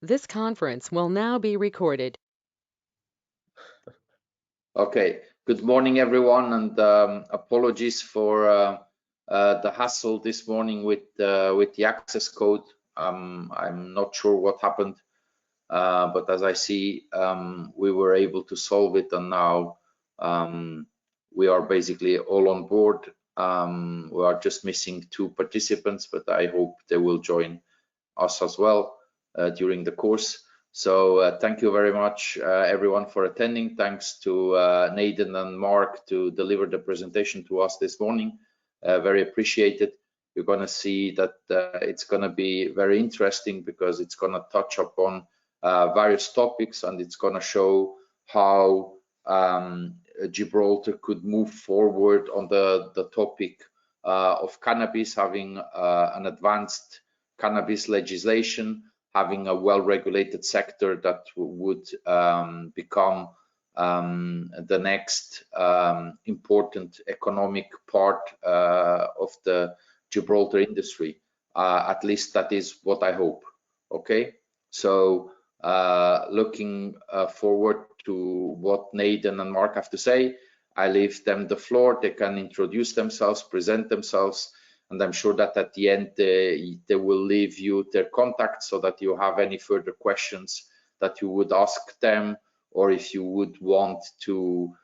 This conference will now be recorded. Okay, good morning everyone, and apologies for the hassle this morning with the access code. I'm not sure what happened, but as I see, we were able to solve it, and now we are basically all on board. We are just missing 2 participants, but I hope they will join us as well during the course. So thank you very much everyone for attending. Thanks to Nathan and Mark to deliver the presentation to us this morning. Very appreciated. You're going to see that it's going to be very interesting because it's going to touch upon various topics, and it's going to show how Gibraltar could move forward on the topic of cannabis, having an advanced cannabis legislation, having a well-regulated sector that would become the next important economic part of the Gibraltar industry. At least that is what I hope. Okay, so looking forward to what Nathan and Mark have to say. I leave them the floor. They can introduce themselves, present themselves, and I'm sure that at the end they will leave you their contact so that you have any further questions that you would ask them, or if you would want to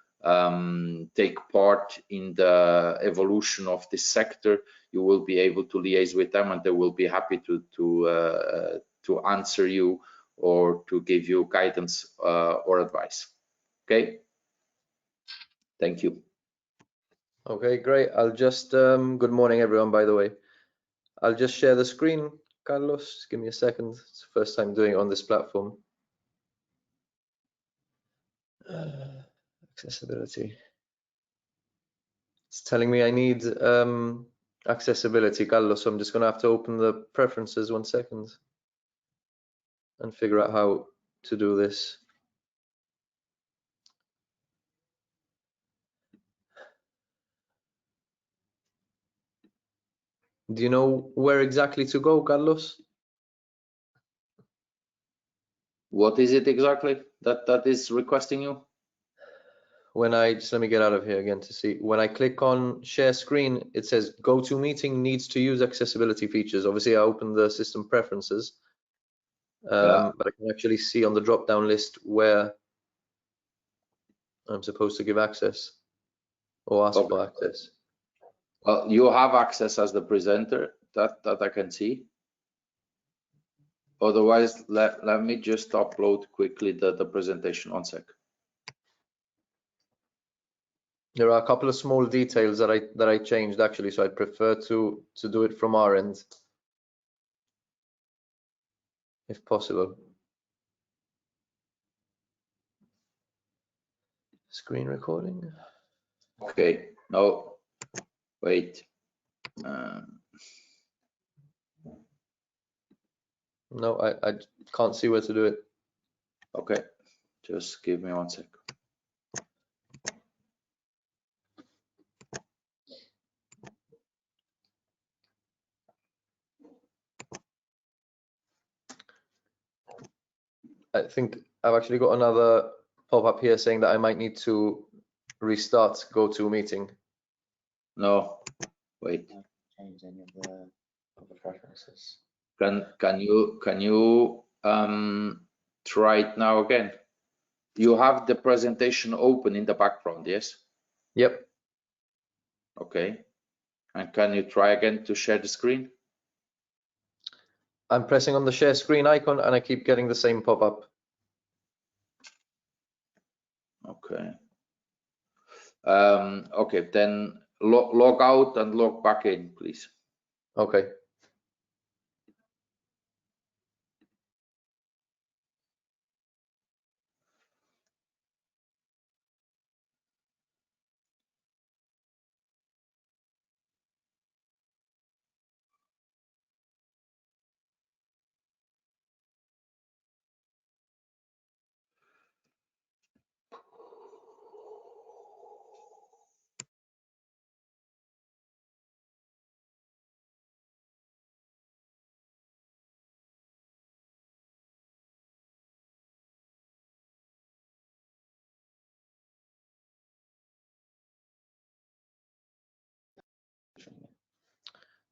take part in the evolution of this sector, you will be able to liaise with them, and they will be happy to answer you or to give you guidance or advice. Okay, thank you. Okay, great. I'll just good morning everyone, by the way. I'll just share the screen. Carlos, just give me a second. It's the first time doing it on this platform. Accessibility. It's telling me I need accessibility, Carlos, so I'm just gonna have to open the preferences 1 second and figure out how to do this. Do you know where exactly to go, Carlos? What is it exactly that is requesting you? When I just let me get out of here again to see. When I click on share screen, it says go to meeting needs to use accessibility features. Obviously, I open the system preferences, but I can actually see on the drop down list where I'm supposed to give access or ask for access. Well, you have access as the presenter, that I can see. Otherwise, let me just upload quickly the presentation. 1 sec. There are a couple of small details that I changed actually, so I'd prefer to do it from our end, if possible. Screen recording. Okay. No, wait. No, I can't see where to do it. Okay, just give me 1 sec. I think I've actually got another pop-up here saying that I might need to restart GoToMeeting. No, wait. Change any of the preferences. Can you try it now again? You have the presentation open in the background, yes? Yep. Okay. And can you try again to share the screen? I'm pressing on the share screen icon and I keep getting the same pop-up. Okay. Okay, then log out and log back in, please. Okay.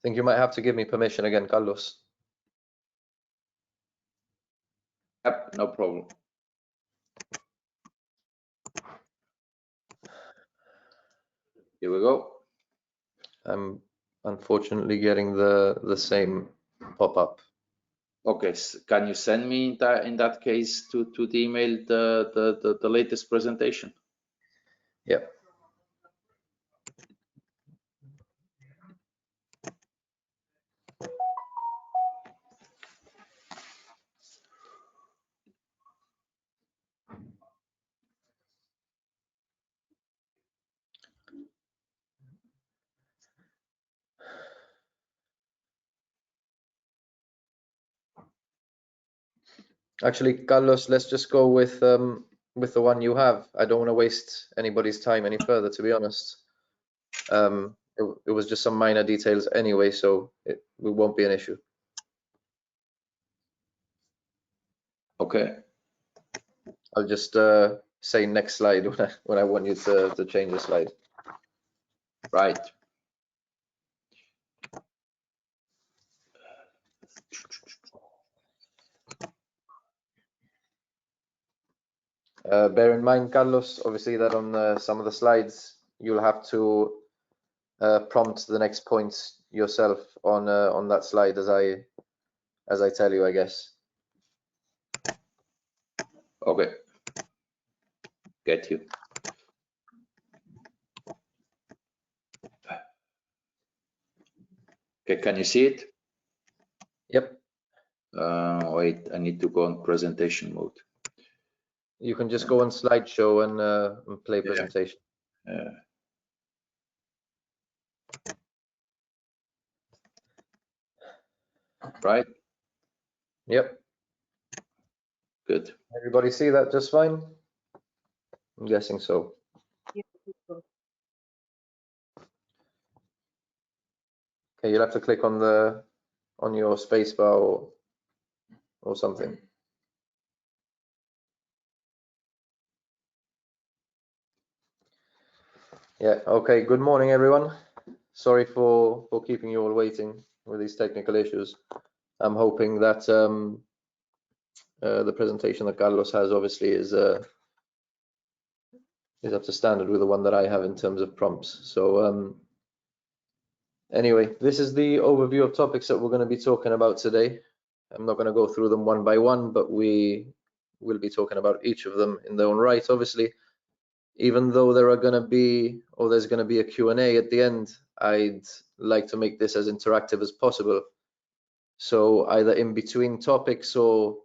think you might have to give me permission again, Carlos. Yep, no problem. Here we go. I'm unfortunately getting the same pop-up. Okay, can you send me that in that case to the email the latest presentation? Yep. Actually, Carlos, let's just go with the one you have. I don't want to waste anybody's time any further, to be honest. It was just some minor details anyway, so it won't be an issue. Okay. I'll just say next slide when I want you to change the slide. Right. Bear in mind, Carlos, obviously that on some of the slides you'll have to prompt the next points yourself on that slide as I tell you, I guess. Okay. Get you. Okay, can you see it? Yep. Wait, I need to go on presentation mode. You can just go on slideshow and play presentation. Right? Yep. Good. Everybody see that just fine? I'm guessing so. Okay, you'll have to click on your spacebar or something. Yeah, okay, good morning everyone. Sorry for keeping you all waiting with these technical issues. I'm hoping that the presentation that Carlos has obviously is up to standard with the one that I have in terms of prompts. So anyway, this is the overview of topics that we're going to be talking about today. I'm not going to go through them one by one, but we will be talking about each of them in their own right, obviously. Even though there's going to be a Q&A at the end, I'd like to make this as interactive as possible. So either in between topics, or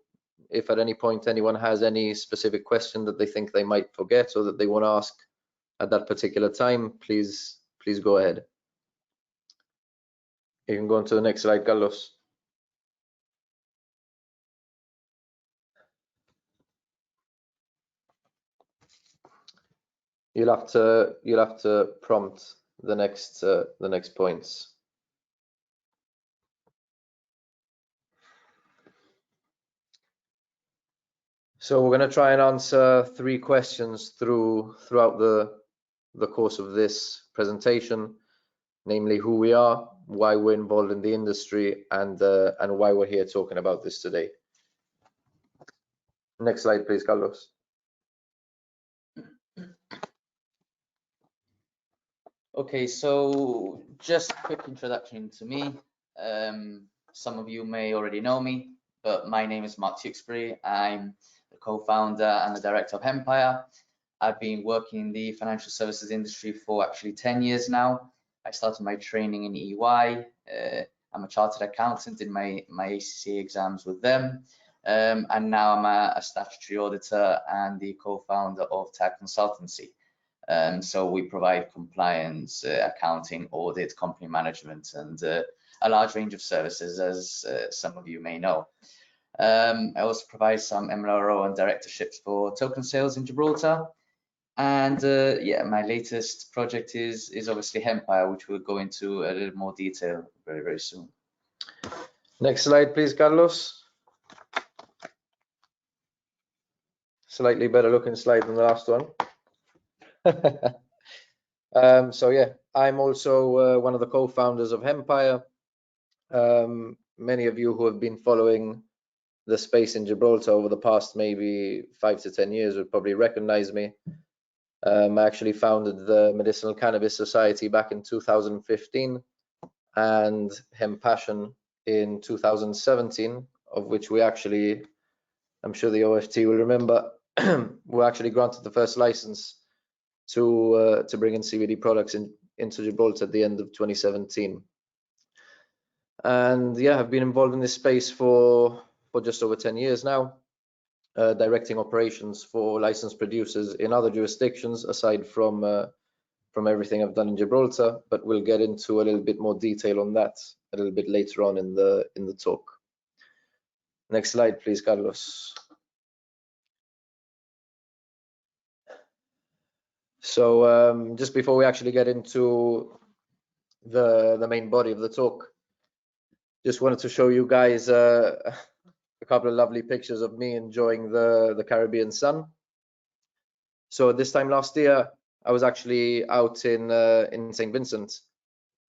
if at any point anyone has any specific question that they think they might forget or that they want to ask at that particular time, please go ahead. You can go on to the next slide, Carlos. You'll have to prompt the next points. So we're going to try and answer 3 questions throughout the course of this presentation, namely who we are, why we're involved in the industry, and why we're here talking about this today. Next slide, please, Carlos. Okay, so just a quick introduction to me. Some of you may already know me, but my name is Mark Tewksbury. I'm the co-founder and the director of Hempire. I've been working in the financial services industry for actually 10 years now. I started my training in EY. I'm a chartered accountant, did my ACCA exams with them. And now I'm a statutory auditor and the co-founder of Tag Consultancy. So we provide compliance, accounting, audit, company management, and a large range of services, as some of you may know. I also provide some MLRO and directorships for token sales in Gibraltar. And yeah, my latest project is obviously Hempire, which we'll go into a little more detail very, very soon. Next slide, please, Carlos. Slightly better looking slide than the last one. So yeah, I'm also one of the co-founders of Hempire. Many of you who have been following the space in Gibraltar over the past maybe 5 to 10 years would probably recognize me. I actually founded the Medicinal Cannabis Society back in 2015 and Hemp Passion in 2017, of which we actually, I'm sure the OFT will remember, were actually granted the first license to bring in CBD products into Gibraltar at the end of 2017. And yeah, I've been involved in this space for just over 10 years now, directing operations for licensed producers in other jurisdictions aside from everything I've done in Gibraltar, but we'll get into a little bit more detail on that a little bit later on in the talk. Next slide, please, Carlos. So just before we actually get into the main body of the talk, just wanted to show you guys a couple of lovely pictures of me enjoying the Caribbean sun. So this time last year, I was actually out in St. Vincent,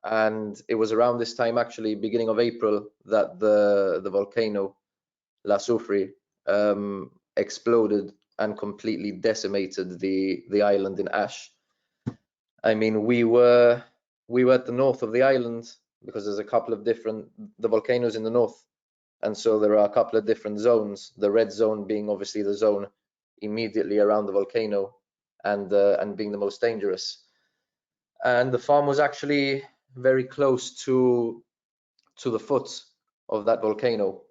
and it was around this time, actually beginning of April, that the volcano La Soufri exploded and completely decimated the island in ash. I mean, we were at the north of the island because there's a couple of the volcanoes in the north, and so there are a couple of different zones. The red zone being obviously the zone immediately around the volcano and being the most dangerous. And the farm was actually very close to the foot of that volcano.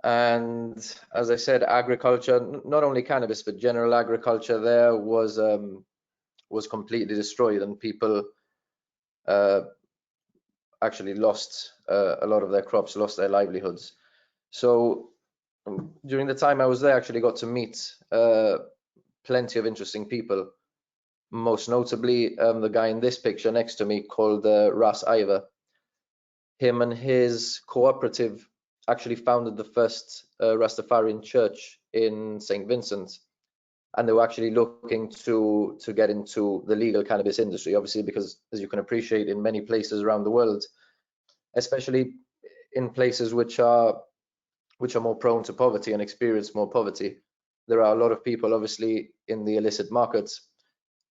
And as I said, agriculture, not only cannabis but general agriculture there was completely destroyed, and people actually lost a lot of their crops, lost their livelihoods. So during the time I was there, I actually got to meet plenty of interesting people. Most notably, the guy in this picture next to me called Ras Iver. Him and his cooperative actually founded the first Rastafarian church in St. Vincent, and they were actually looking to get into the legal cannabis industry, obviously, because as you can appreciate, in many places around the world, especially in places which are more prone to poverty and experience more poverty, there are a lot of people obviously in the illicit markets.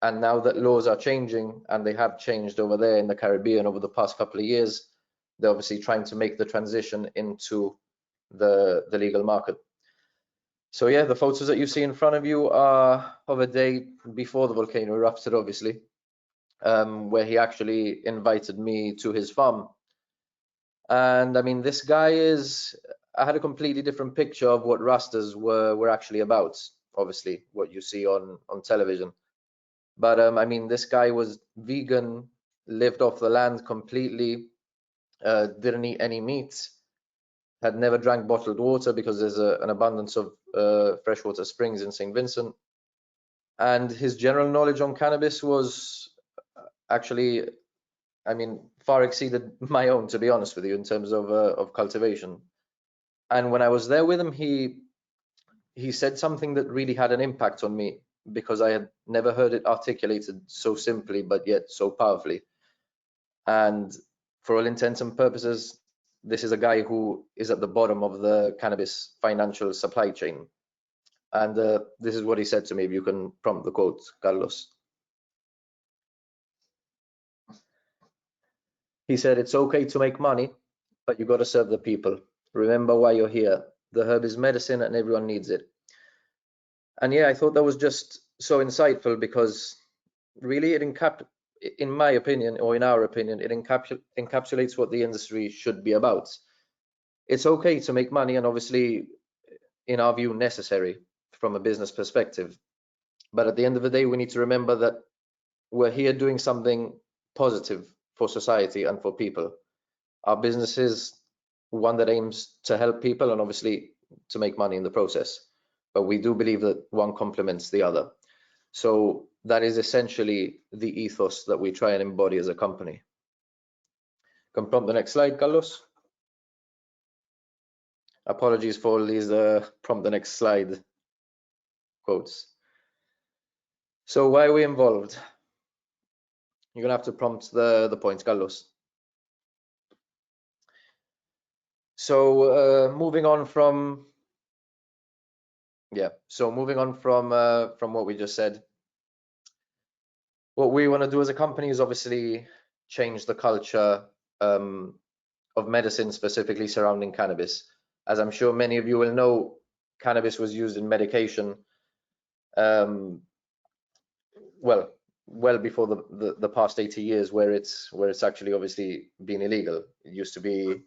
And now that laws are changing, and they have changed over there in the Caribbean over the past couple of years, they're obviously trying to make the transition into the legal market. So yeah, the photos that you see in front of you are of a day before the volcano erupted, obviously, where he actually invited me to his farm. And I mean, this guy I had a completely different picture of what Rastas were actually about, obviously, what you see on television. But I mean, this guy was vegan, lived off the land completely, didn't eat any meat, had never drank bottled water because there's an abundance of freshwater springs in St. Vincent. And his general knowledge on cannabis was actually, I mean, far exceeded my own, to be honest with you, in terms of cultivation. And when I was there with him, he said something that really had an impact on me, because I had never heard it articulated so simply, but yet so powerfully. And for all intents and purposes, this is a guy who is at the bottom of the cannabis financial supply chain. And this is what he said to me, if you can prompt the quote, Carlos. He said, "It's okay to make money, but you got to serve the people. Remember why you're here. The herb is medicine and everyone needs it." And yeah, I thought that was just so insightful, because really in my opinion, or in our opinion, it encapsulates what the industry should be about. It's okay to make money, and obviously, in our view, necessary from a business perspective. But at the end of the day, we need to remember that we're here doing something positive for society and for people. Our business is one that aims to help people and obviously to make money in the process. But we do believe that one complements the other. So that is essentially the ethos that we try and embody as a company. Can prompt the next slide, Carlos? Apologies for all these prompt the next slide quotes. So why are we involved? You're gonna have to prompt the points, Carlos. So moving on from what we just said, what we want to do as a company is obviously change the culture of medicine, specifically surrounding cannabis. As I'm sure many of you will know, cannabis was used in medication well before the past 80 years, where it's actually obviously been illegal. It used to be,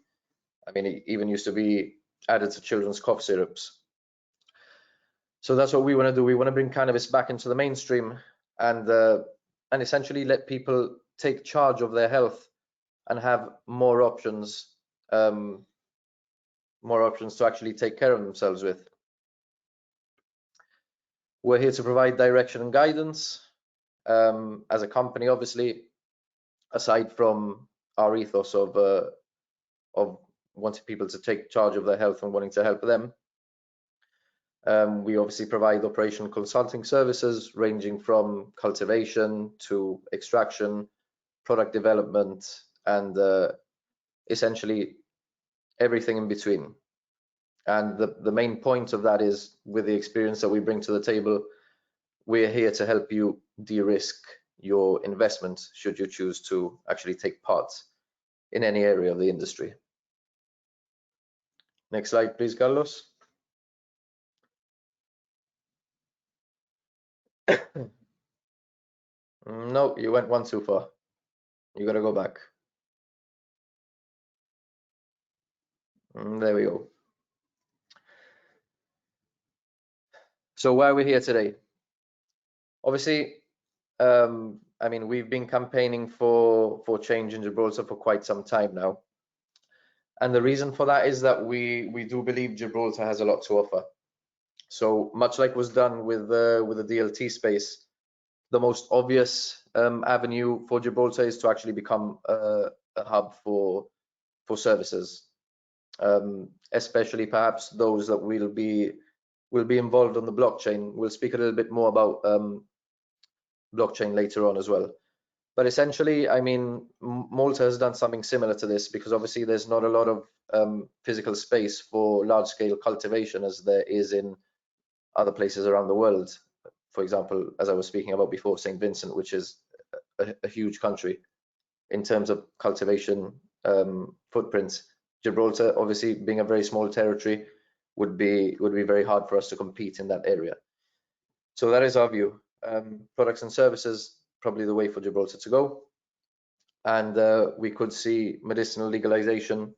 I mean, it even used to be added to children's cough syrups. So that's what we want to do. We want to bring cannabis back into the mainstream and essentially let people take charge of their health and have more options to actually take care of themselves with. We're here to provide direction and guidance as a company, obviously, aside from our ethos of wanting people to take charge of their health and wanting to help them. We obviously provide operational consulting services ranging from cultivation to extraction, product development, and essentially everything in between. And the main point of that is, with the experience that we bring to the table, we're here to help you de-risk your investment should you choose to actually take part in any area of the industry. Next slide, please, Carlos. No, you went one too far. You got to go back. There we go. So why are we here today? Obviously, I mean, we've been campaigning for change in Gibraltar for quite some time now. And the reason for that is that we do believe Gibraltar has a lot to offer. So much like was done with the DLT space, the most obvious avenue for Gibraltar is to actually become a hub for services, especially perhaps those that will be involved on the blockchain. We'll speak a little bit more about blockchain later on as well. But essentially, I mean, Malta has done something similar to this, because obviously there's not a lot of physical space for large-scale cultivation as there is in other places around the world. For example, as I was speaking about before, St. Vincent, which is a huge country in terms of cultivation footprints. Gibraltar, obviously being a very small territory, would be very hard for us to compete in that area. So that is our view. Products and services, probably the way for Gibraltar to go. And we could see medicinal legalization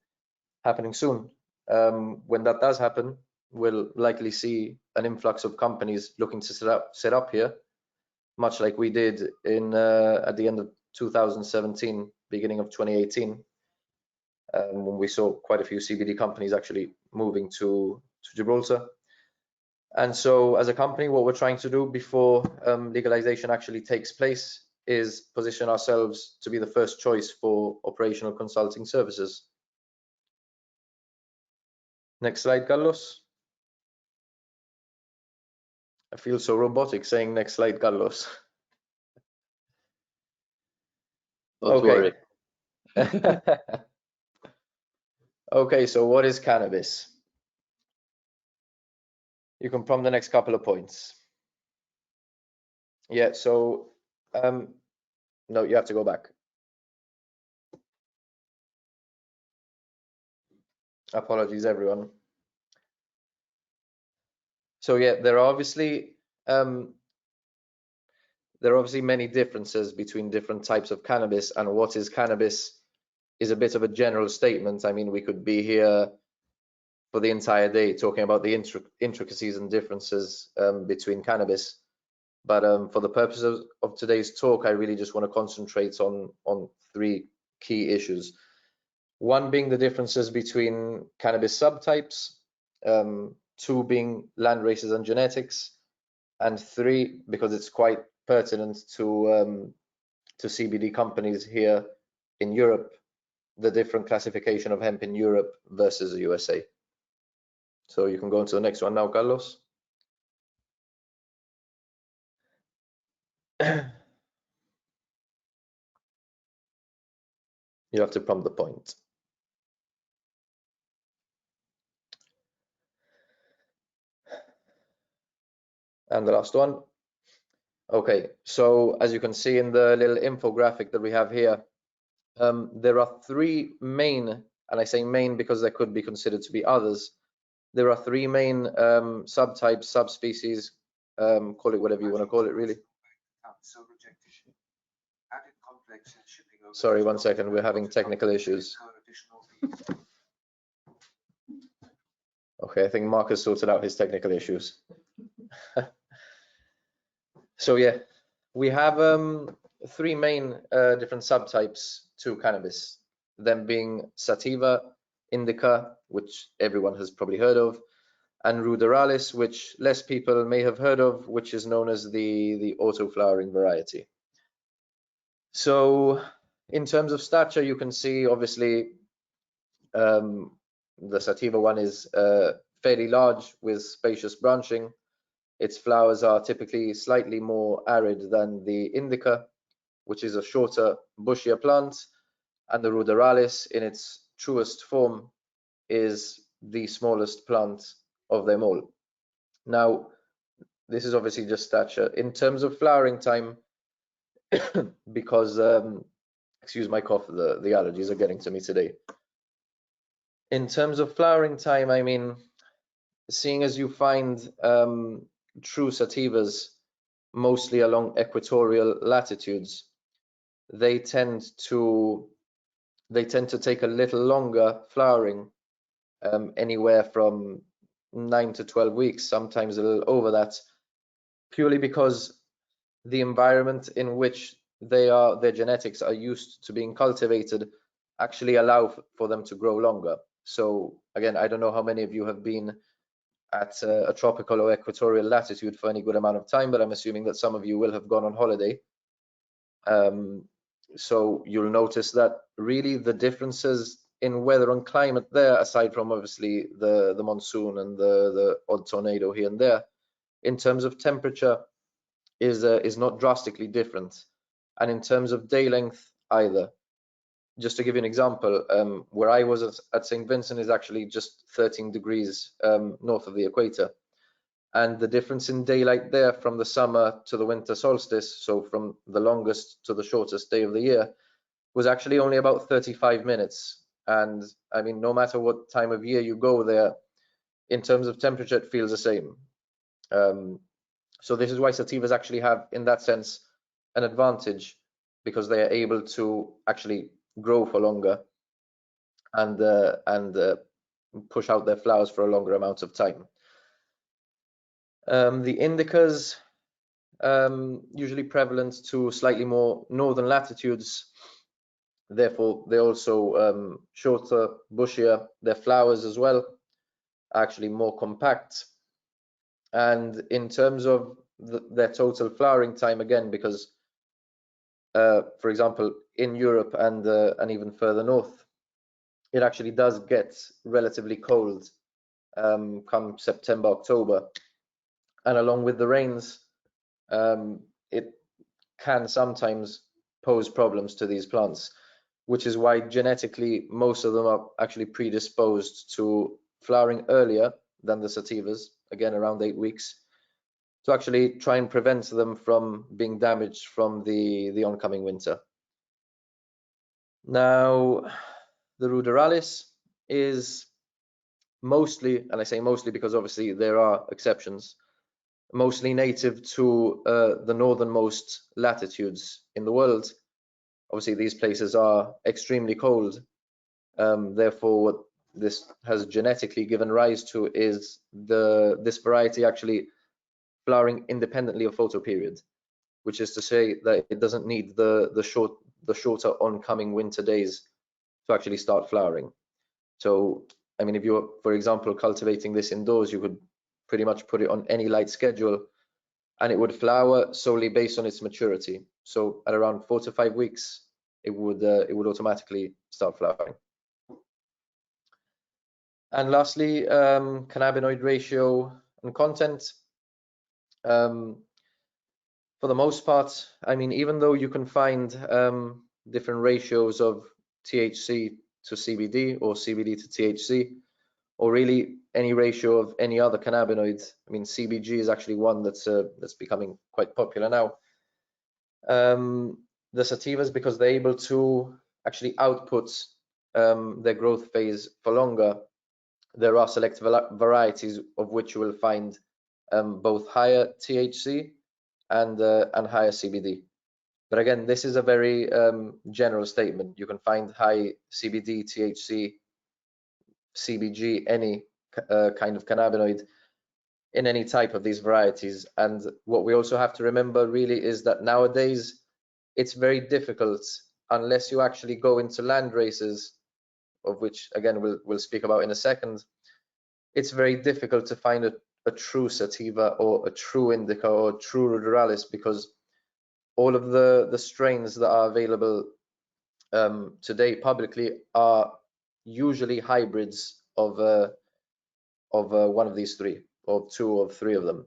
happening soon. When that does happen, we'll likely see an influx of companies looking to set up here, much like we did in at the end of 2017, beginning of 2018, when we saw quite a few CBD companies actually moving to Gibraltar. And so as a company, what we're trying to do before legalization actually takes place is position ourselves to be the first choice for operational consulting services. Next slide, Carlos. I feel so robotic saying next slide, Carlos. Don't worry. Okay, so what is cannabis? You can prompt the next couple of points. Yeah, so no, you have to go back. Apologies, everyone. So yeah, there are obviously many differences between different types of cannabis, and what is cannabis is a bit of a general statement. I mean, we could be here for the entire day talking about the intricacies and differences between cannabis. But for the purposes of today's talk, I really just want to concentrate on three key issues. One being the differences between cannabis subtypes, two being landraces and genetics, and three, because it's quite pertinent to CBD companies here in Europe, the different classification of hemp in Europe versus the USA. So you can go into the next one now, Carlos. You have to prompt the point. And the last one. Okay, so as you can see in the little infographic that we have here, there are three main, and I say main because there could be considered to be others. There are three main subtypes, subspecies, call it whatever you want to call it, really. Sorry, 1 second, we're having technical issues. Okay, I think Mark has sorted out his technical issues. So yeah, we have three main different subtypes to cannabis, them being sativa, indica, which everyone has probably heard of, and ruderalis, which less people may have heard of, which is known as the auto-flowering variety. So in terms of stature, you can see obviously the sativa one is fairly large with spacious branching. Its flowers are typically slightly more arid than the indica, which is a shorter, bushier plant, and the ruderalis in its truest form is the smallest plant of them all. Now, this is obviously just stature. In terms of flowering time, because, excuse my cough, the allergies are getting to me today. In terms of flowering time, I mean, seeing as you find true sativas mostly along equatorial latitudes, they tend to take a little longer flowering, anywhere from 9 to 12 weeks, sometimes a little over that, purely because the environment in which their genetics are used to being cultivated actually allow for them to grow longer. So again, I don't know how many of you have been at a tropical or equatorial latitude for any good amount of time, but I'm assuming that some of you will have gone on holiday. So you'll notice that really the differences in weather and climate there, aside from obviously the monsoon and the odd tornado here and there, in terms of temperature is not drastically different, and in terms of day length either. Just to give you an example, where I was at St. Vincent is actually just 13 degrees north of the equator, and the difference in daylight there from the summer to the winter solstice, so from the longest to the shortest day of the year, was actually only about 35 minutes. And I mean, no matter what time of year you go there, in terms of temperature, it feels the same. So this is why sativas actually have, in that sense, an advantage, because they are able to actually grow for longer and push out their flowers for a longer amount of time. The indicas, usually prevalent to slightly more northern latitudes, therefore they're also shorter, bushier. Their flowers as well are actually more compact. And in terms of their total flowering time, again, because for example, in Europe and even further north, it actually does get relatively cold come September, October, and along with the rains, it can sometimes pose problems to these plants, which is why genetically most of them are actually predisposed to flowering earlier than the sativas, again around 8 weeks, to actually try and prevent them from being damaged from the oncoming winter. Now, the ruderalis is mostly, and I say mostly because obviously there are exceptions, mostly native to the northernmost latitudes in the world. Obviously, these places are extremely cold. Therefore, what this has genetically given rise to is this variety actually flowering independently of photoperiod, which is to say that it doesn't need the shorter oncoming winter days to actually start flowering. So, I mean, if you're, for example, cultivating this indoors, you could pretty much put it on any light schedule, and it would flower solely based on its maturity. So, at around 4 to 5 weeks, it would automatically start flowering. And lastly, cannabinoid ratio and content. For the most part, I mean, even though you can find different ratios of THC to CBD or CBD to THC, or really any ratio of any other cannabinoid. I mean, CBG is actually one that's becoming quite popular now. The sativas, because they're able to actually output their growth phase for longer, there are select varieties of which you will find both higher THC and higher CBD. But again, this is a very general statement. You can find high CBD, THC, CBG, any kind of cannabinoid in any type of these varieties. And what we also have to remember really is that nowadays it's very difficult, unless you actually go into Landraces, of which again we'll speak about in a second. It's very difficult to find a true sativa or a true indica or true ruderalis, because all of the strains that are available today publicly are usually hybrids of one of these three, or two or three of them.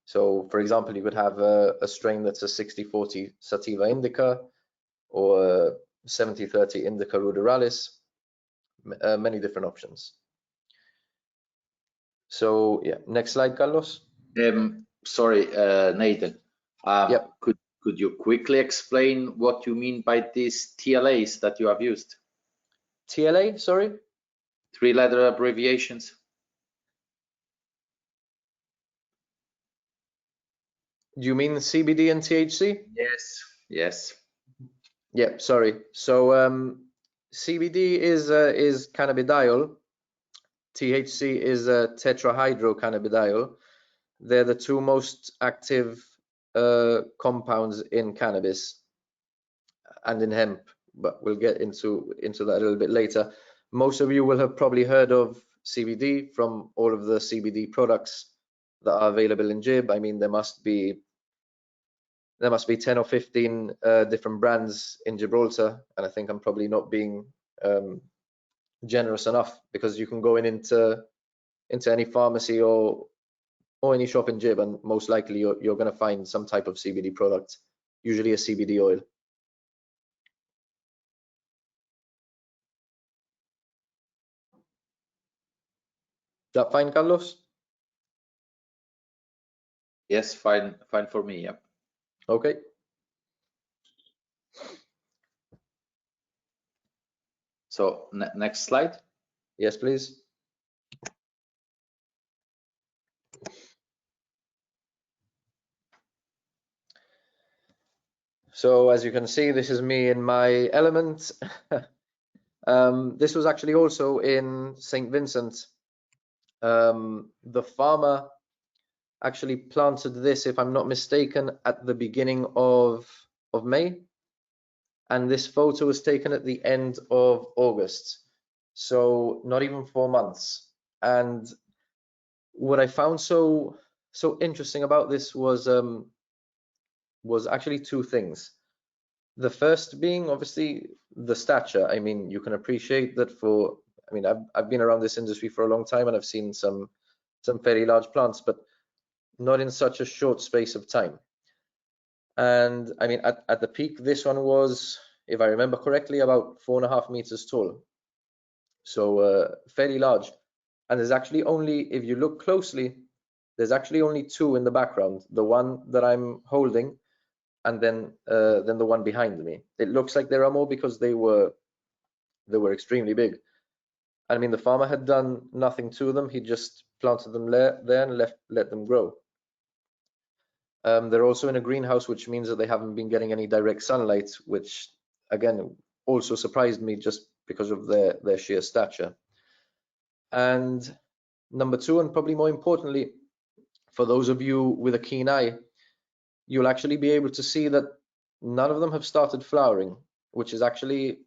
So for example, you could have a strain that's a 60-40 sativa indica, or 70-30 indica ruderalis, many different options. So yeah, next slide, Carlos. Sorry, Nathan. Yep. Could you quickly explain what you mean by these TLAs that you have used? TLA, sorry? 3-letter abbreviations. Do you mean CBD and THC? Yes. Yes. Yeah, sorry. So CBD is cannabidiol. THC is tetrahydrocannabidiol. They're the two most active compounds in cannabis and in hemp, but we'll get into that a little bit later. Most of you will have probably heard of CBD from all of the CBD products that are available in Gib. I mean, there must be 10 or 15 different brands in Gibraltar, and I think I'm probably not being generous enough, because you can go into any pharmacy or any shop in Gib, and most likely you're going to find some type of CBD product, usually a CBD oil. Is that fine, Carlos? Yes, fine for me. Yeah. Okay. So next slide. Yes, please. So as you can see, this is me in my element. This was actually also in St. Vincent. The farmer actually planted this, if I'm not mistaken, at the beginning of May, and this photo was taken at the end of August, so not even 4 months. And what I found so interesting about this was actually two things. The first being obviously the stature. I mean, you can appreciate that I've been around this industry for a long time, and I've seen some fairly large plants, but not in such a short space of time. And I mean, at the peak, this one was, if I remember correctly, about 4.5 meters tall. So fairly large. And there's actually only, if you look closely, there's actually only two in the background, the one that I'm holding, and then the one behind me. It looks like there are more because they were extremely big. I mean, the farmer had done nothing to them. He just planted them there and let them grow. They're also in a greenhouse, which means that they haven't been getting any direct sunlight, which again also surprised me just because of their sheer stature. And number two, and probably more importantly, for those of you with a keen eye, you'll actually be able to see that none of them have started flowering, which is actually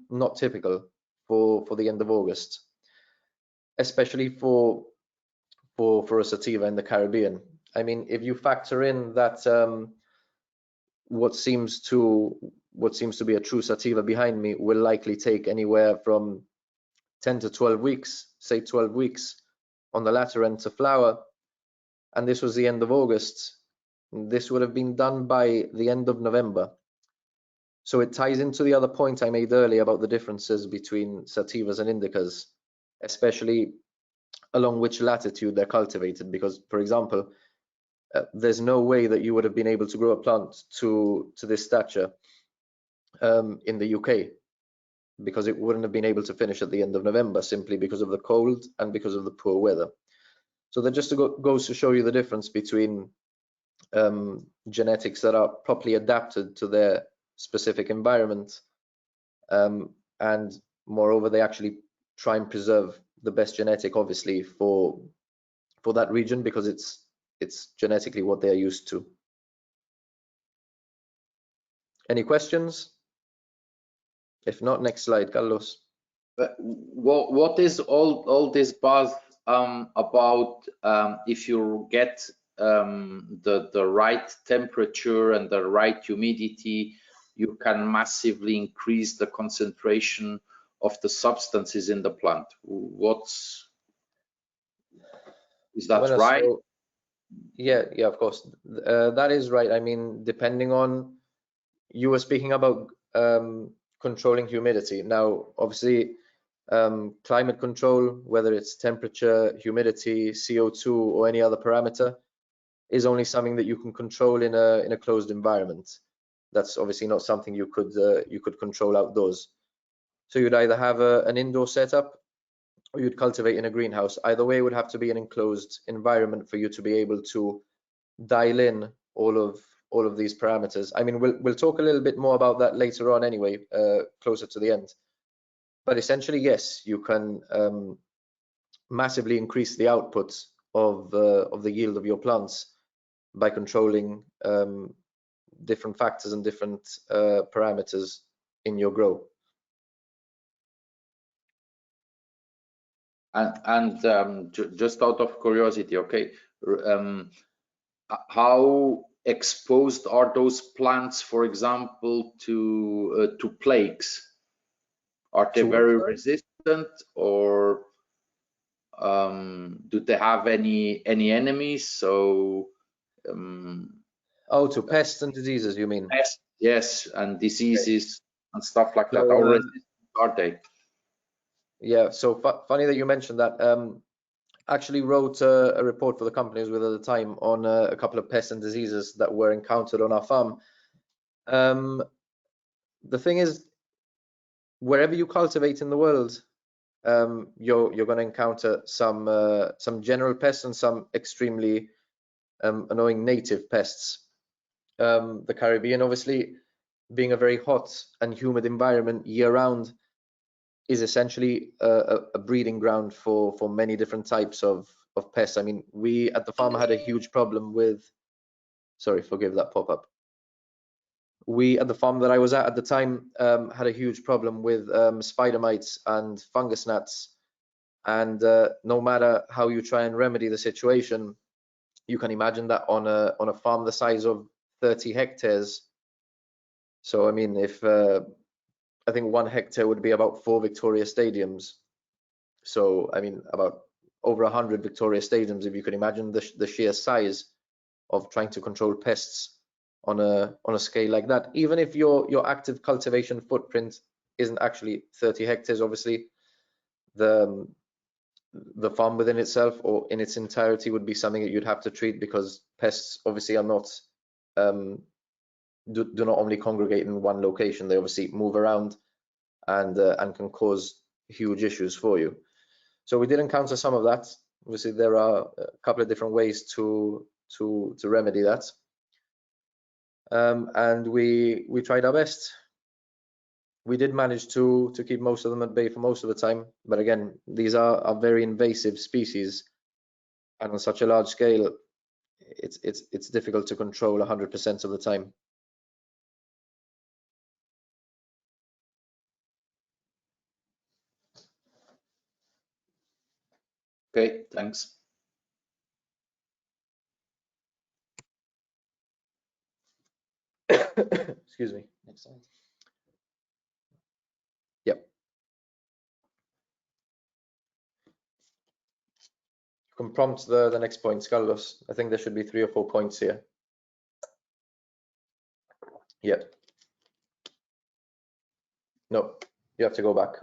not typical for the end of August, especially for a sativa in the Caribbean. I mean, if you factor in that what seems to be a true sativa behind me will likely take anywhere from 10 to 12 weeks, say 12 weeks on the latter end to flower, and this was the end of August, this would have been done by the end of November. So it ties into the other point I made earlier about the differences between sativas and indicas, especially along which latitude they're cultivated, because, for example, there's no way that you would have been able to grow a plant to this stature in the UK, because it wouldn't have been able to finish at the end of November, simply because of the cold and because of the poor weather. So that just goes to show you the difference between genetics that are properly adapted to their specific environment, and moreover, they actually try and preserve the best genetic, obviously, for that region, because it's genetically what they're used to. Any questions? If not, next slide, Carlos. What is all this buzz about? If you get the right temperature and the right humidity, you can massively increase the concentration of the substances in the plant. Is that Well, right? so, yeah, of course, that is right. I mean, depending on, you were speaking about controlling humidity. Now, obviously, climate control, whether it's temperature, humidity, CO2, or any other parameter, is only something that you can control in a closed environment. That's obviously not something you could control outdoors. So you'd either have an indoor setup, or you'd cultivate in a greenhouse. Either way, it would have to be an enclosed environment for you to be able to dial in all of these parameters. I mean, we'll talk a little bit more about that later on anyway, closer to the end. But essentially, yes, you can massively increase the output of the yield of your plants by controlling different factors and different parameters in your grow. And just out of curiosity, okay, how exposed are those plants, for example, to plagues? Are they very resistant, or do they have any enemies? So to pests and diseases, you mean? pests, yes, and diseases and stuff like that. So, How resistant are they? yeah, so funny that you mentioned that. Actually wrote a report for the company I was with at the time on a couple of pests and diseases that were encountered on our farm. The thing is, wherever you cultivate in the world, you're going to encounter some general pests and some extremely annoying native pests. The Caribbean, obviously, being a very hot and humid environment year-round, is essentially a breeding ground for many different types of pests. I mean, we at the farm had a huge problem with, sorry, forgive that pop-up. We at the farm that I was at the time had a huge problem with spider mites and fungus gnats, and no matter how you try and remedy the situation, you can imagine that on a farm the size of 30 hectares. So I mean, if I think 1 hectare would be about 4 Victoria stadiums. So I mean, about over 100 Victoria stadiums, if you can imagine the sheer size of trying to control pests on a scale like that. Even if your active cultivation footprint isn't actually 30 hectares, obviously the farm within itself or in its entirety would be something that you'd have to treat, because pests obviously are not do not only congregate in one location. They obviously move around and can cause huge issues for you. So we did encounter some of that. Obviously, there are a couple of different ways to remedy that, and we tried our best. We did manage to keep most of them at bay for most of the time, but again, these are very invasive species, and on such a large scale, it's difficult to control 100% of the time. Okay, thanks. Excuse me. Next slide. Yep. You can prompt the next points, Carlos. I think there should be 3 or 4 points here. Yep. No, you have to go back.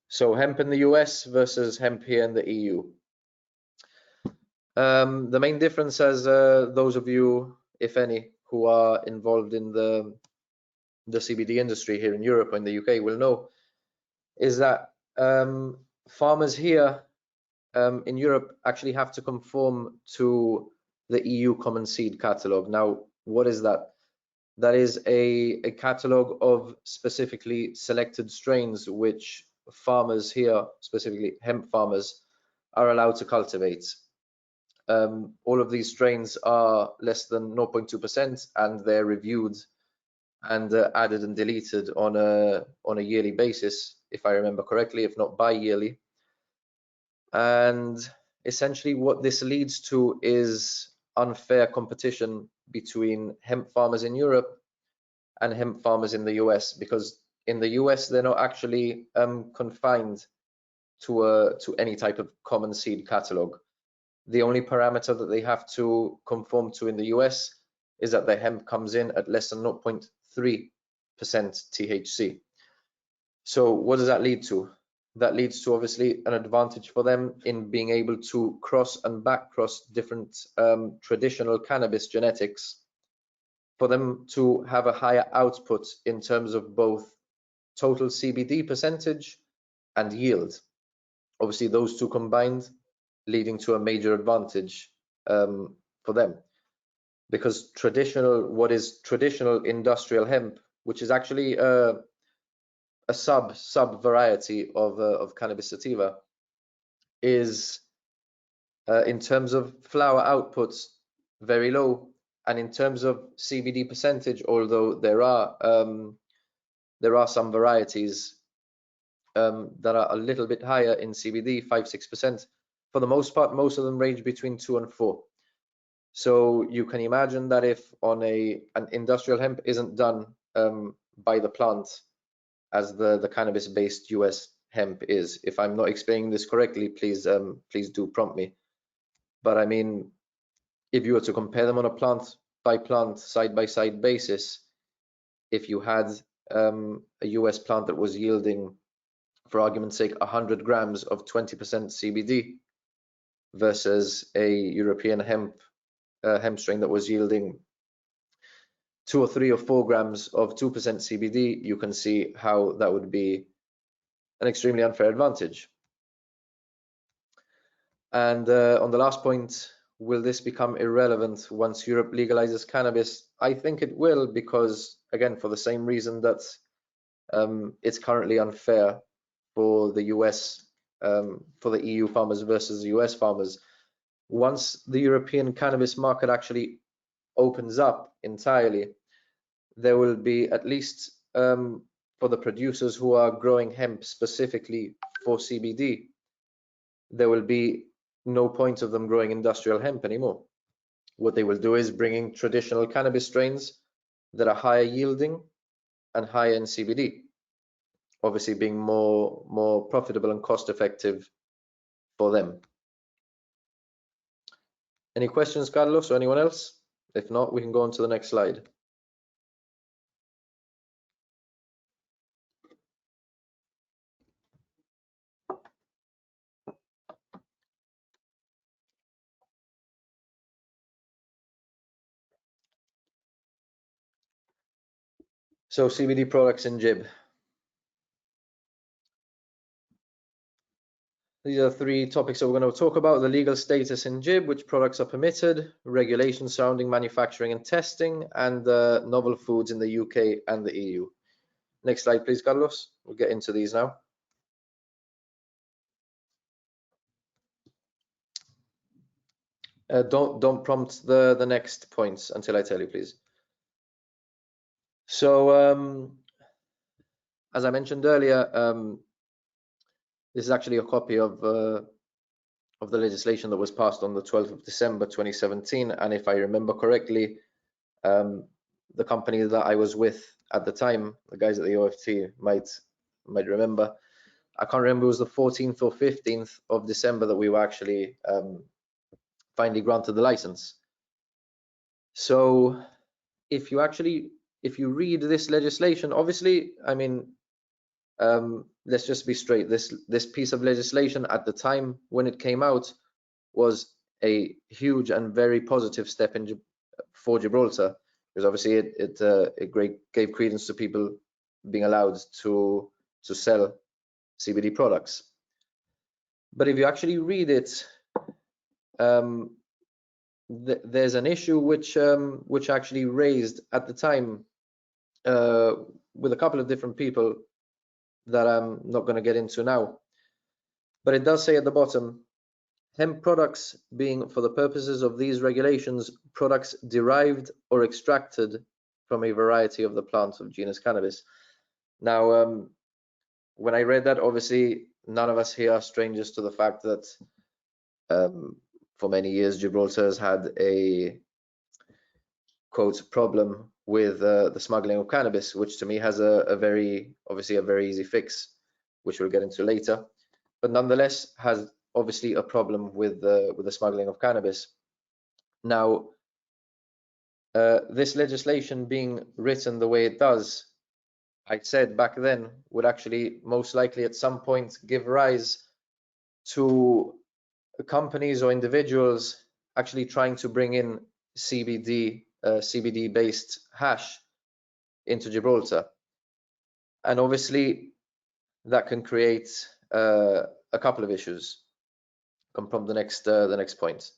So hemp in the US versus hemp here in the EU. The main difference, as those of you, if any, who are involved in the CBD industry here in Europe or in the UK will know, is that farmers here in Europe actually have to conform to the EU Common Seed Catalogue. Now, what is that? That is a catalogue of specifically selected strains which farmers here, specifically hemp farmers, are allowed to cultivate. All of these strains are less than 0.2%, and they're reviewed and added and deleted on a yearly basis, if I remember correctly, if not bi-yearly. And essentially what this leads to is unfair competition between hemp farmers in Europe and hemp farmers in the US, because in the US they're not actually confined to any type of common seed catalog. The only parameter that they have to conform to in the US is that the hemp comes in at less than 0.3% THC. So what does that lead to? That leads to obviously an advantage for them in being able to cross and back cross different traditional cannabis genetics, for them to have a higher output in terms of both total CBD percentage and yield. Obviously those two combined leading to a major advantage for them, because what is traditional industrial hemp, which is actually a sub variety of cannabis sativa, is in terms of flower outputs very low, and in terms of CBD percentage, although there are some varieties that are a little bit higher in CBD, 5-6%. For the most part, most of them range between 2 and 4. So you can imagine that if on an industrial hemp isn't done by the plant as the cannabis-based US hemp is. If I'm not explaining this correctly, please do prompt me. But I mean, if you were to compare them on a plant by plant, side by side basis, if you had a US plant that was yielding, for argument's sake, 100 grams of 20% CBD versus a European hemp strain that was yielding 2 or 3 or 4 grams of 2% CBD, you can see how that would be an extremely unfair advantage. And on the last point, will this become irrelevant once Europe legalizes cannabis? I think it will, because again, for the same reason that it's currently unfair for the US, for the EU farmers versus the US farmers. Once the European cannabis market actually opens up entirely, there will be, at least for the producers who are growing hemp specifically for CBD, there will be no point of them growing industrial hemp anymore. What they will do is bringing traditional cannabis strains that are higher yielding and higher in CBD, obviously being more profitable and cost effective for them. Any questions, Carlos, or anyone else? If not, we can go on to the next slide. So CBD products in GIB. These are 3 topics that we're going to talk about: the legal status in GIB, which products are permitted, regulations surrounding manufacturing and testing, and novel foods in the UK and the EU. Next slide, please, Carlos. We'll get into these now. Don't prompt the next points until I tell you, please. So as I mentioned earlier, this is actually a copy of the legislation that was passed on the 12th of December 2017, and if I remember correctly, the company that I was with at the time, the guys at the OFT might remember, I can't remember, it was the 14th or 15th of December that we were actually finally granted the license. So if you read this legislation, obviously, I mean, let's just be straight. This piece of legislation at the time when it came out was a huge and very positive step for Gibraltar, because obviously it gave credence to people being allowed to sell CBD products. But if you actually read it, there's an issue which actually raised at the time with a couple of different people that I'm not going to get into now. But it does say at the bottom, hemp products being, for the purposes of these regulations, products derived or extracted from a variety of the plants of genus cannabis. Now, when I read that, obviously none of us here are strangers to the fact that for many years Gibraltar has had a quote problem with the smuggling of cannabis, which to me has obviously a very easy fix, which we'll get into later, but nonetheless has obviously a problem with the smuggling of cannabis. Now, this legislation being written the way it does, I said back then, would actually most likely at some point give rise to companies or individuals actually trying to bring in CBD based hash into Gibraltar, and obviously that can create a couple of issues. Come from the next point.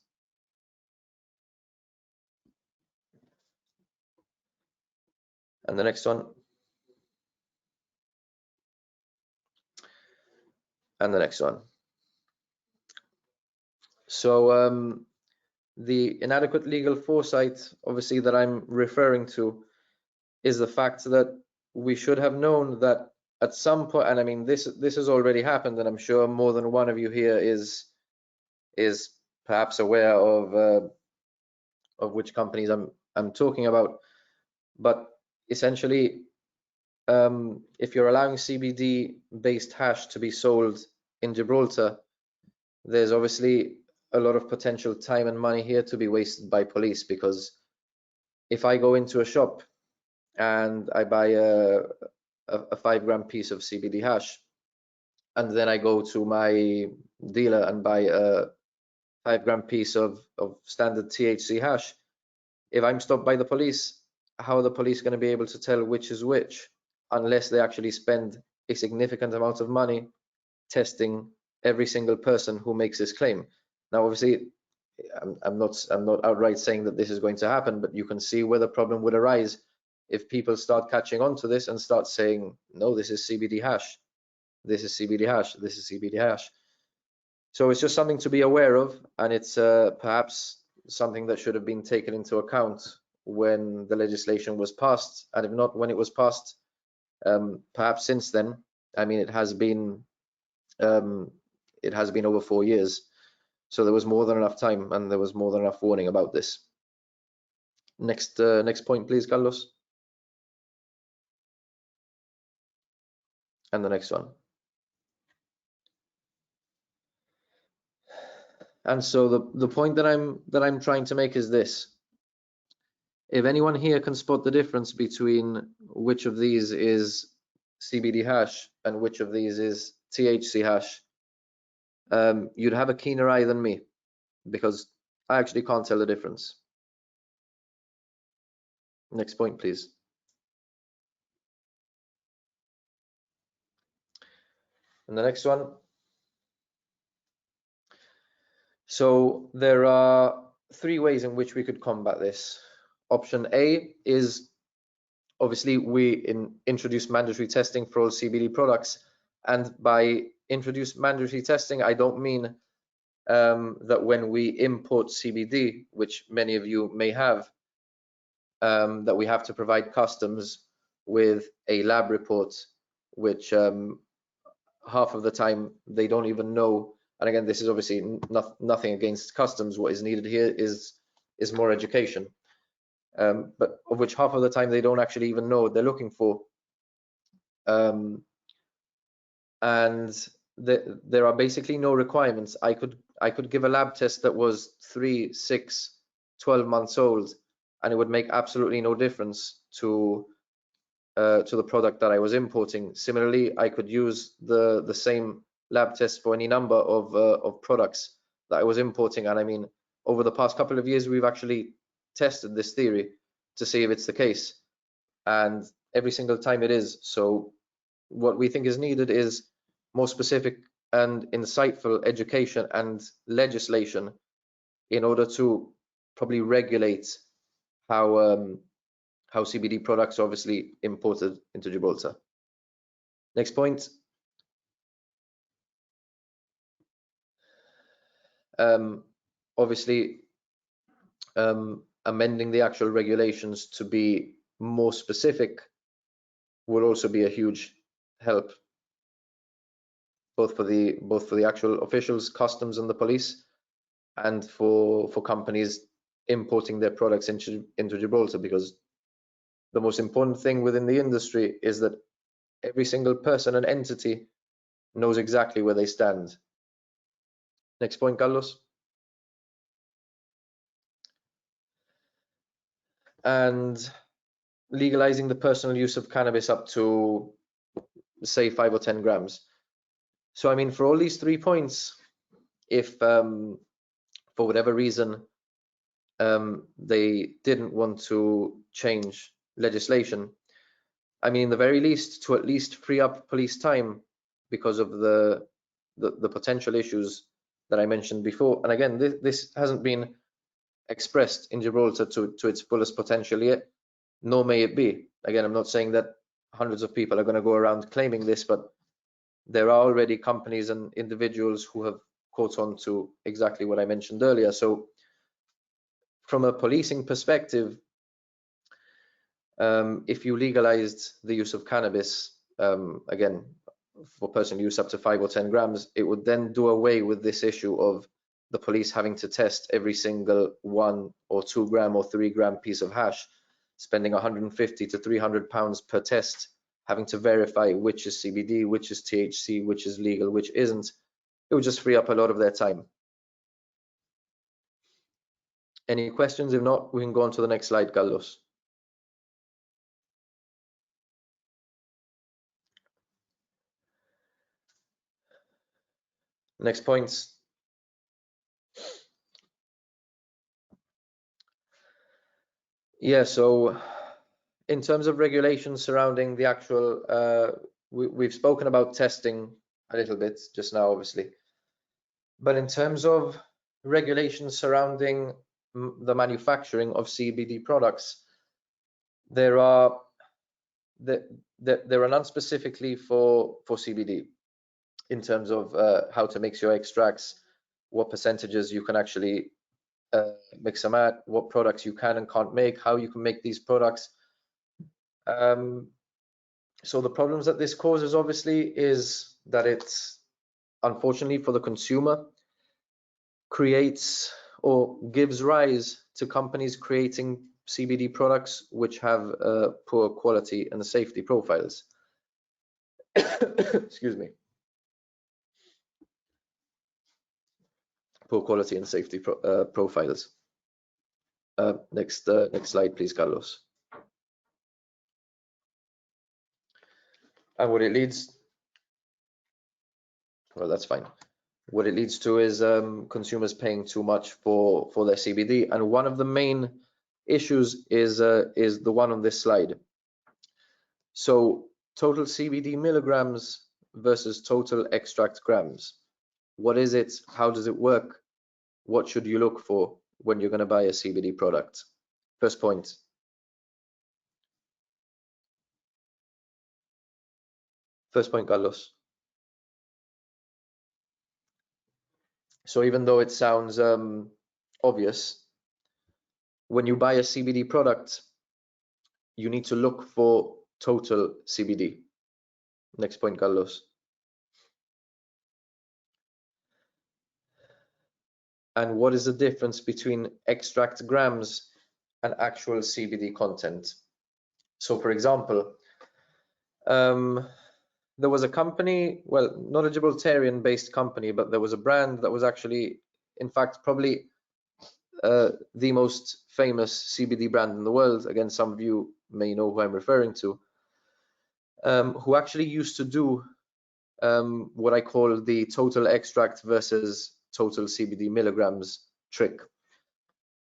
And the next one. And the next one. So the inadequate legal foresight, obviously, that I'm referring to is the fact that we should have known that at some point, and I mean this has already happened, and I'm sure more than one of you here is perhaps aware of which companies I'm talking about. But essentially, if you're allowing CBD based hash to be sold in Gibraltar, there's obviously a lot of potential time and money here to be wasted by police, because if I go into a shop and I buy a 5 gram piece of CBD hash, and then I go to my dealer and buy a 5 gram piece of standard THC hash, if I'm stopped by the police, how are the police going to be able to tell which is which unless they actually spend a significant amount of money testing every single person who makes this claim? Now, obviously, I'm not outright saying that this is going to happen, but you can see where the problem would arise if people start catching on to this and start saying, no, this is CBD hash, this is CBD hash, this is CBD hash. So it's just something to be aware of, and it's perhaps something that should have been taken into account when the legislation was passed, and if not when it was passed, perhaps since then. I mean, it has been over 4 years, so there was more than enough time and there was more than enough warning about this. Next point, please, Carlos. And the next one. And so the point that I'm trying to make is this: if anyone here can spot the difference between which of these is CBD hash and which of these is THC hash, you'd have a keener eye than me, because I actually can't tell the difference. Next point, please. And the next one. So there are 3 ways in which we could combat this. Option A is, obviously, we introduce mandatory testing for all CBD products, and by introduce mandatory testing, I don't mean that when we import CBD, which many of you may have, that we have to provide customs with a lab report, which half of the time they don't even know. And again, this is obviously nothing against customs. What is needed here is more education, but of which half of the time they don't actually even know what they're looking for. And there are basically no requirements. I could give a lab test that was 3, 6, 12 months old, and it would make absolutely no difference to to the product that I was importing. Similarly, I could use the same lab test for any number of products that I was importing. And I mean, over the past couple of years, we've actually tested this theory to see if it's the case, and every single time it is. So what we think is needed is more specific and insightful education and legislation in order to probably regulate how CBD products are obviously imported into Gibraltar. Next point. Obviously, amending the actual regulations to be more specific would also be a huge help, both for the actual officials, customs, and the police, and for companies importing their products into Gibraltar, because the most important thing within the industry is that every single person and entity knows exactly where they stand. Next point, Carlos. And legalizing the personal use of cannabis up to, say, 5 or 10 grams. So I mean, for all these 3 points, if for whatever reason they didn't want to change legislation, I mean, the very least, to at least free up police time because of the potential issues that I mentioned before. And again, this hasn't been expressed in Gibraltar to its fullest potential yet, nor may it be. Again, I'm not saying that hundreds of people are going to go around claiming this, but there are already companies and individuals who have caught on to exactly what I mentioned earlier. So from a policing perspective, if you legalized the use of cannabis, again, for personal use up to 5 or 10 grams, it would then do away with this issue of the police having to test every single 1 or 2 gram or 3 gram piece of hash, spending 150 to 300 pounds per test, having to verify which is CBD, which is THC, which is legal, which isn't. It would just free up a lot of their time. Any questions? If not, we can go on to the next slide, Carlos. Next points. Yeah, so in terms of regulations surrounding the actual, we've spoken about testing a little bit just now, obviously. But in terms of regulations surrounding the manufacturing of CBD products, there are none specifically for CBD in terms of how to mix your extracts, what percentages you can actually mix them at, what products you can and can't make, how you can make these products. So the problems that this causes obviously is that it's, unfortunately for the consumer, creates or gives rise to companies creating CBD products which have poor quality and safety profiles. Excuse me. Poor quality and safety profiles. Next slide, please, Carlos. And what it leads, well, that's fine. What it leads to is consumers paying too much for their CBD, and one of the main issues is the one on this slide. So total CBD milligrams versus total extract grams. What is it? How does it work? What should you look for when you're going to buy a CBD product? First point. First point, Carlos. So even though it sounds obvious, when you buy a CBD product, you need to look for total CBD. Next point, Carlos. And what is the difference between extract grams and actual CBD content? So for example, there was a company, well, not a Gibraltarian based company, but there was a brand that was actually, in fact, probably the most famous CBD brand in the world. Again, some of you may know who I'm referring to. who actually used to do what I call the total extract versus total CBD milligrams trick.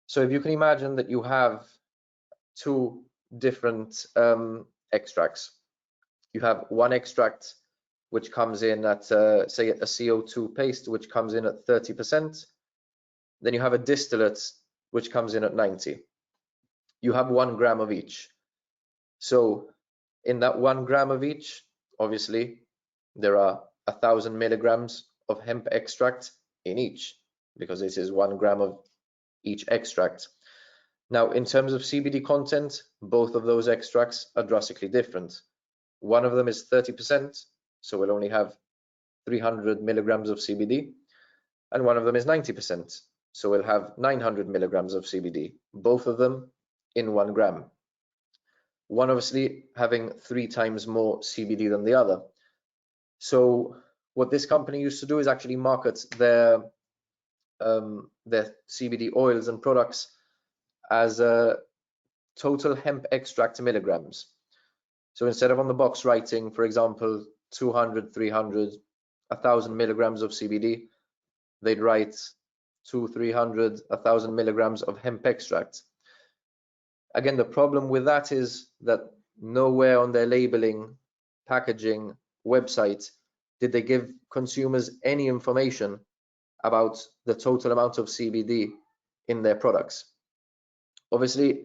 So if you can imagine that you have two different extracts. You have one extract which comes in at, say, a CO2 paste, which comes in at 30%. Then you have a distillate, which comes in at 90. You have 1 gram of each. So in that 1 gram of each, obviously, there are 1,000 milligrams of hemp extract in each, because this is 1 gram of each extract. Now, in terms of CBD content, both of those extracts are drastically different. One of them is 30%, so we'll only have 300 milligrams of CBD, and one of them is 90%, so we'll have 900 milligrams of CBD, both of them in 1 gram. One obviously having 3 times more CBD than the other. So what this company used to do is actually market their CBD oils and products as total hemp extract milligrams. So instead of on the box writing, for example, 200, 300, 1,000 milligrams of CBD, they'd write 200, 300, 1,000 milligrams of hemp extract. Again, the problem with that is that nowhere on their labeling, packaging, website did they give consumers any information about the total amount of CBD in their products. Obviously,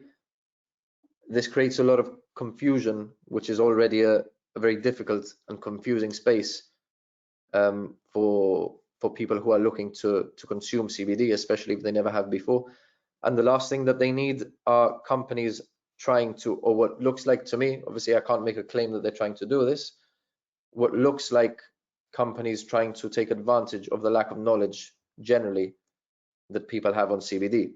this creates a lot of confusion, which is already a very difficult and confusing space for people who are looking to consume CBD, especially if they never have before. And the last thing that they need are companies trying to, or what looks like to me, obviously I can't make a claim that they're trying to do this, what looks like companies trying to take advantage of the lack of knowledge generally that people have on CBD.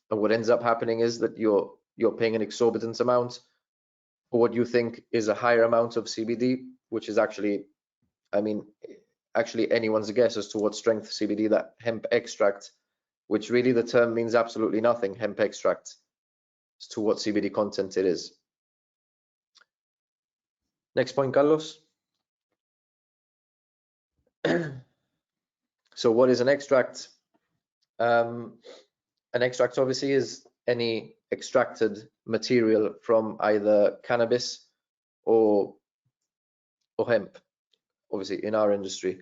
And what ends up happening is that you're paying an exorbitant amount for what you think is a higher amount of CBD, which is actually, I mean, actually anyone's guess as to what strength CBD that hemp extract, which really the term means absolutely nothing, hemp extract, as to what CBD content it is. Next point, Carlos. So what is an extract? An extract obviously is any extracted material from either cannabis or hemp, obviously in our industry.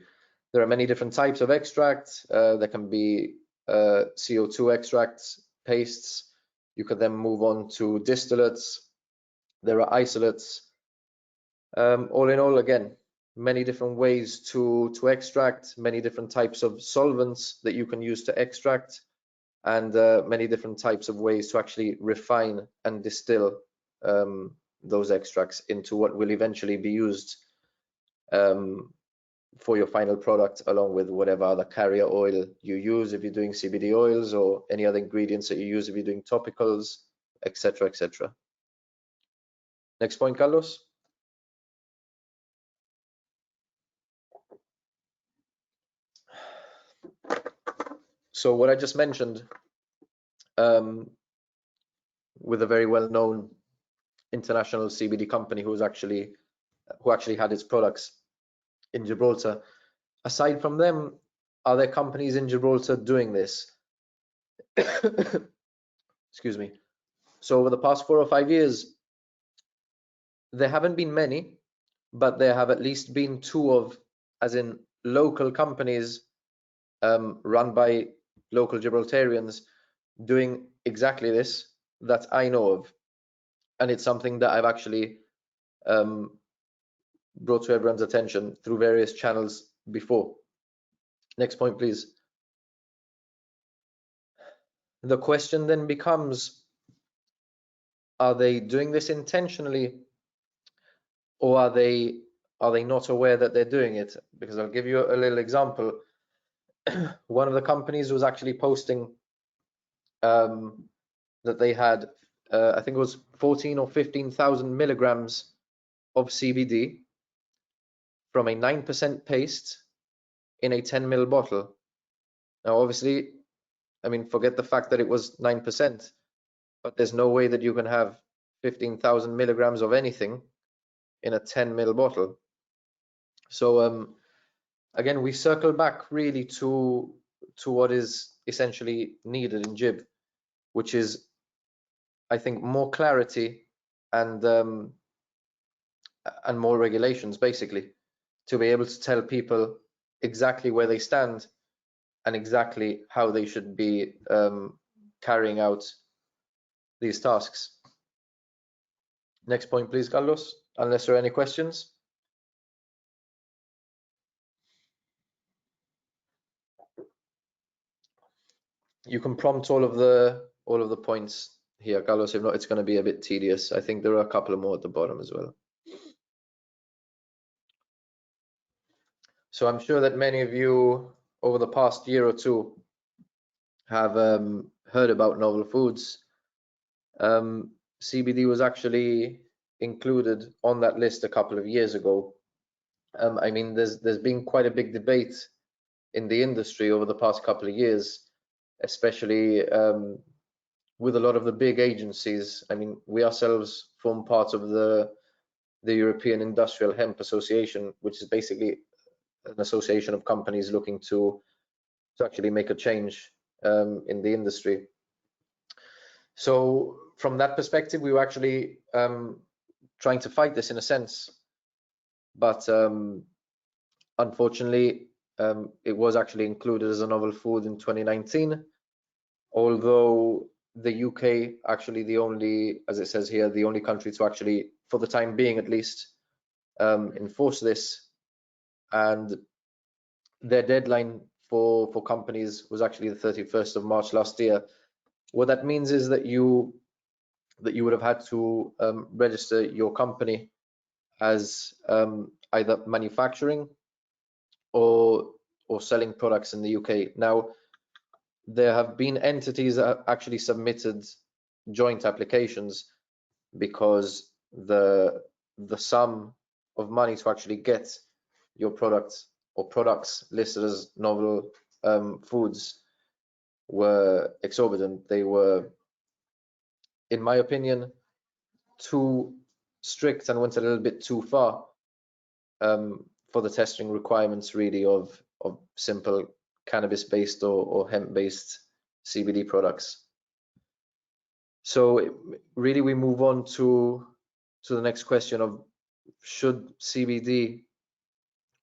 There are many different types of extracts. There can be CO2 extracts, pastes. You could then move on to distillates. There are isolates. All in all, again, many different ways to extract, many different types of solvents that you can use to extract, and many different types of ways to actually refine and distill those extracts into what will eventually be used for your final product, along with whatever other carrier oil you use if you're doing CBD oils, or any other ingredients that you use if you're doing topicals, etc., etc. Next point, Carlos. So what I just mentioned, with a very well-known international CBD company who actually had its products in Gibraltar, aside from them, are there companies in Gibraltar doing this? Excuse me. So over the past 4 or 5 years, there haven't been many, but there have at least been 2 of, as in local companies run by local Gibraltarians, doing exactly this that I know of. And it's something that I've actually brought to everyone's attention through various channels before. Next point, please. The question then becomes, are they doing this intentionally, or are they not aware that they're doing it? Because I'll give you a little example. One of the companies was actually posting that they had, I think it was 14 or 15,000 milligrams of CBD from a 9% paste in a 10 ml bottle. Now, obviously, I mean, forget the fact that it was 9%, but there's no way that you can have 15,000 milligrams of anything in a 10 ml bottle. So again, we circle back really to what is essentially needed in GIB, which is, I think, more clarity and more regulations, basically, to be able to tell people exactly where they stand and exactly how they should be carrying out these tasks. Next point, please, Carlos, unless there are any questions. You can prompt all of the points here, Carlos. If not, it's going to be a bit tedious. I think there are a couple more at the bottom as well. So I'm sure that many of you over the past year or two have heard about novel foods. CBD was actually included on that list a couple of years ago. I mean, there's been quite a big debate in the industry over the past couple of years, especially with a lot of the big agencies. I mean, we ourselves form part of the European Industrial Hemp Association, which is basically an association of companies looking to actually make a change in the industry. So from that perspective, we were actually trying to fight this in a sense, but unfortunately, it was actually included as a novel food in 2019, although the UK actually the only, as it says here, the only country to actually, for the time being at least, enforce this. And their deadline for companies was actually the 31st of March last year. What that means is that you would have had to register your company as either manufacturing or selling products in the UK. Now, there have been entities that have actually submitted joint applications because the sum of money to actually get your products or products listed as novel foods were exorbitant. They were, in my opinion, too strict and went a little bit too far for the testing requirements really of simple cannabis-based or hemp-based CBD products. So really we move on to the next question of, should CBD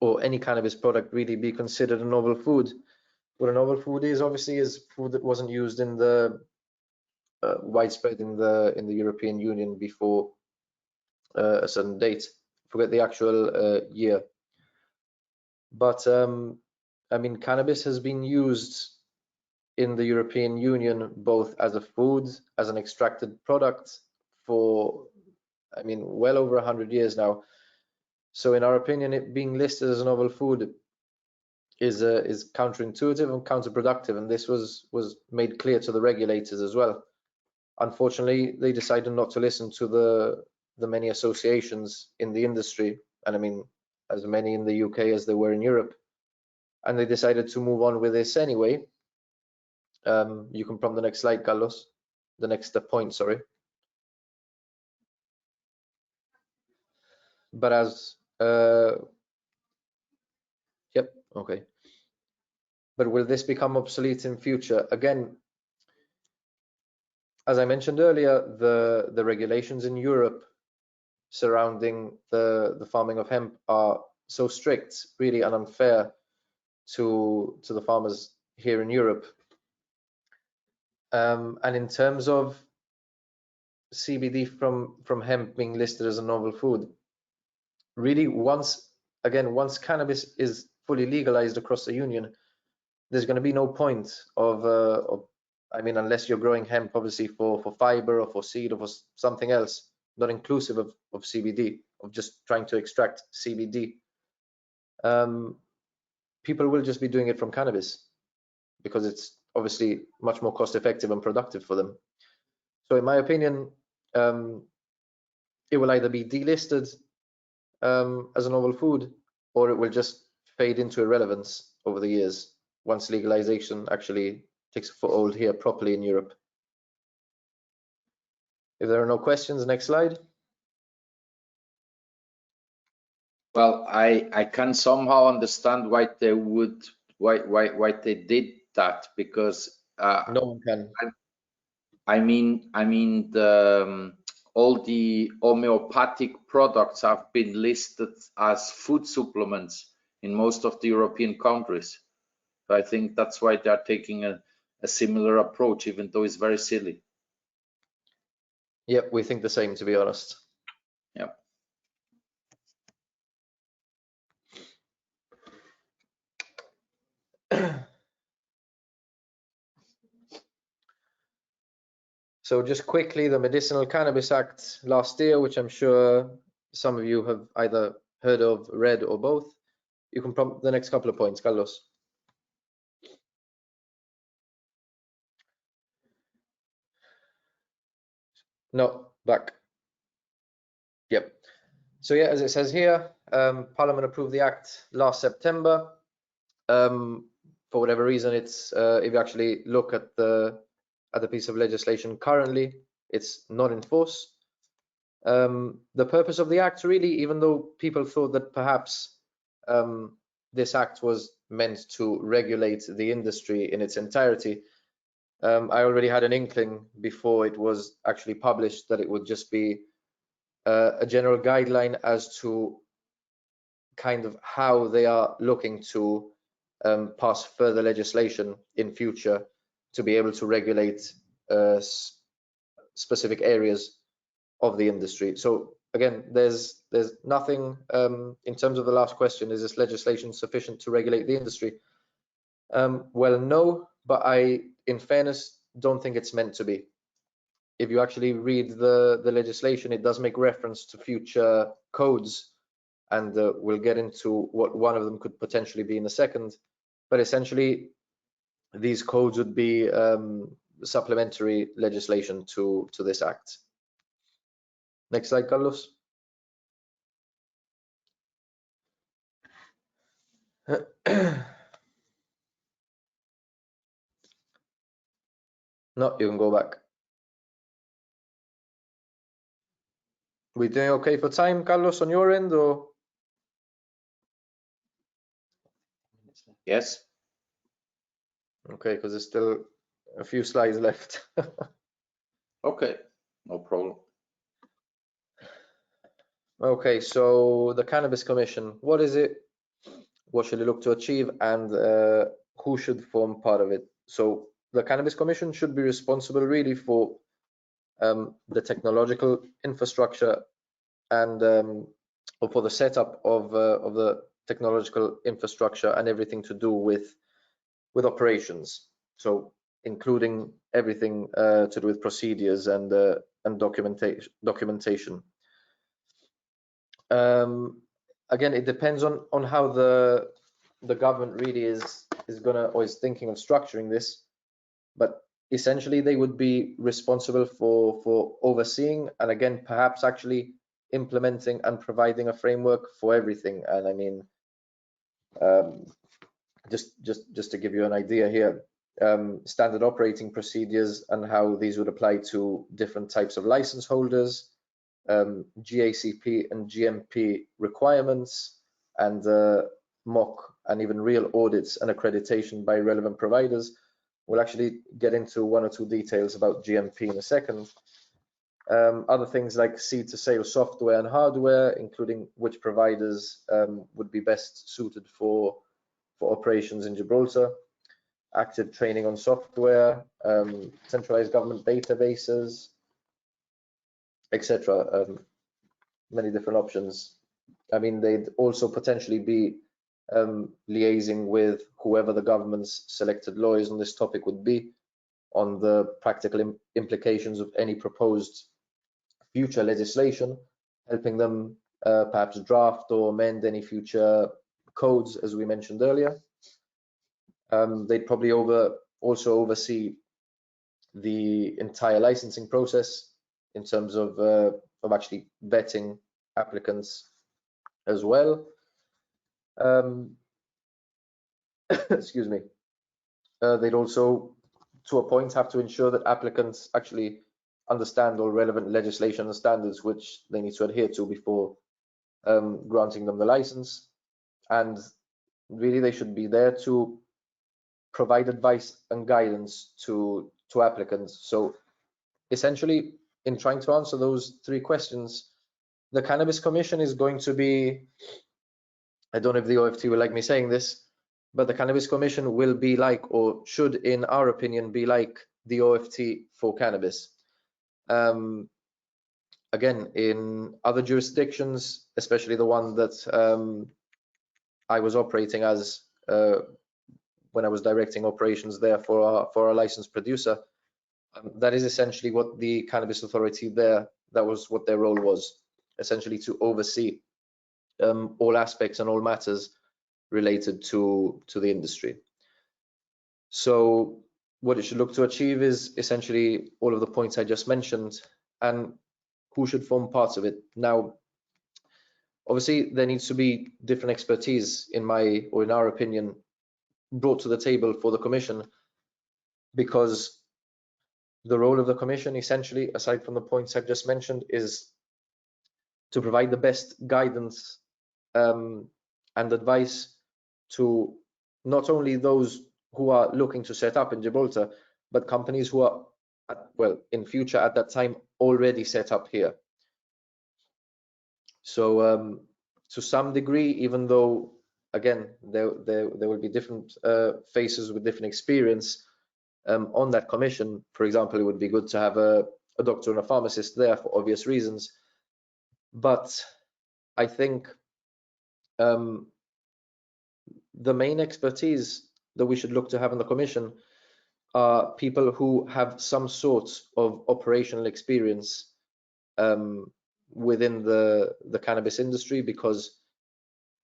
or any cannabis product really be considered a novel food? What a novel food is obviously is food that wasn't used in the widespread in the European Union before a certain date. Forget the actual year. But I mean, cannabis has been used in the European Union both as a food, as an extracted product for, I mean, well over 100 years now. So in our opinion, it being listed as a novel food is counterintuitive and counterproductive, and this was made clear to the regulators as well. Unfortunately, they decided not to listen to the many associations in the industry, and I mean, as many in the UK as there were in Europe, and they decided to move on with this anyway. You can prompt the next slide, Carlos. The next point, sorry. But as yep, okay. But will this become obsolete in future? Again, as I mentioned earlier, the regulations in Europe surrounding the farming of hemp are so strict, really, and unfair to the farmers here in Europe. And in terms of CBD from hemp being listed as a novel food, really, once cannabis is fully legalized across the union, there's going to be no point of I mean, unless you're growing hemp obviously for fiber or for seed or for something else, not inclusive of CBD, of just trying to extract CBD. People will just be doing it from cannabis because it's obviously much more cost effective and productive for them. So in my opinion, it will either be delisted as a novel food, or it will just fade into irrelevance over the years once legalization actually takes a foothold here properly in Europe. If there are no questions, next slide. Well, I can somehow understand why they would why they did that, because No one can. I mean all the homeopathic products have been listed as food supplements in most of the European countries. So I think that's why they're taking a similar approach, even though it's very silly. Yep, we think the same, to be honest. Yep. So just quickly, the Medicinal Cannabis Act last year, which I'm sure some of you have either heard of, read, or both. You can prompt the next couple of points, Carlos. No, back. Yep. So yeah, as it says here, Parliament approved the Act last September. For whatever reason, it's if you actually look at the piece of legislation currently, it's not in force. The purpose of the Act, really, even though people thought that perhaps this Act was meant to regulate the industry in its entirety, I already had an inkling before it was actually published that it would just be a general guideline as to kind of how they are looking to pass further legislation in future to be able to regulate specific areas of the industry. So again, there's nothing in terms of the last question, is this legislation sufficient to regulate the industry? Well, no, but I, in fairness, don't think it's meant to be. If you actually read the legislation, it does make reference to future codes, and we'll get into what one of them could potentially be in a second. But essentially, these codes would be supplementary legislation to this Act. Next slide, Carlos. No, you can go back. We doing okay for time, Carlos, on your end, or? Yes. Okay, because there's still a few slides left. Okay, no problem. Okay, so the Cannabis Commission, what is it? What should it look to achieve, and who should form part of it? So the Cannabis Commission should be responsible really for the technological infrastructure and or for the setup of the technological infrastructure and everything to do with operations. So including everything to do with procedures and documentation. Again, it depends on how the government really is gonna or is thinking of structuring this, but essentially they would be responsible for overseeing and again perhaps actually implementing and providing a framework for everything. And I mean, just to give you an idea here, standard operating procedures and how these would apply to different types of license holders, GACP and GMP requirements, and mock and even real audits and accreditation by relevant providers. We'll actually get into one or two details about GMP in a second. Other things like seed to sale software and hardware, including which providers would be best suited for operations in Gibraltar, active training on software, centralized government databases, etc. Many different options. I mean, they'd also potentially be liaising with whoever the government's selected lawyers on this topic would be on the practical implications of any proposed future legislation, helping them perhaps draft or amend any future codes, as we mentioned earlier. They'd probably also oversee the entire licensing process in terms of actually vetting applicants as well. Excuse me. They'd also, to a point, have to ensure that applicants actually understand all relevant legislation and standards which they need to adhere to before granting them the license, and really they should be there to provide advice and guidance to applicants. So essentially, in trying to answer those three questions, the Cannabis Commission is going to be, I don't know if the OFT will like me saying this, but the Cannabis Commission will be like, or should, in our opinion, be like the OFT for cannabis. Again, in other jurisdictions, especially the one that I was operating as when I was directing operations there for our licensed producer, that is essentially what the Cannabis Authority there, that was what their role was, essentially to oversee all aspects and all matters related to the industry. So what it should look to achieve is essentially all of the points I just mentioned, and who should form parts of it. Now, obviously, there needs to be different expertise, in our opinion, brought to the table for the Commission, because the role of the Commission, essentially, aside from the points I've just mentioned, is to provide the best guidance and advice to not only those who are looking to set up in Gibraltar, but companies who are, well, in future at that time already set up here. So to some degree, even though again there will be different faces with different experience on that commission, for example, it would be good to have a doctor and a pharmacist there for obvious reasons, but I think the main expertise that we should look to have in the commission are people who have some sort of operational experience within the cannabis industry, because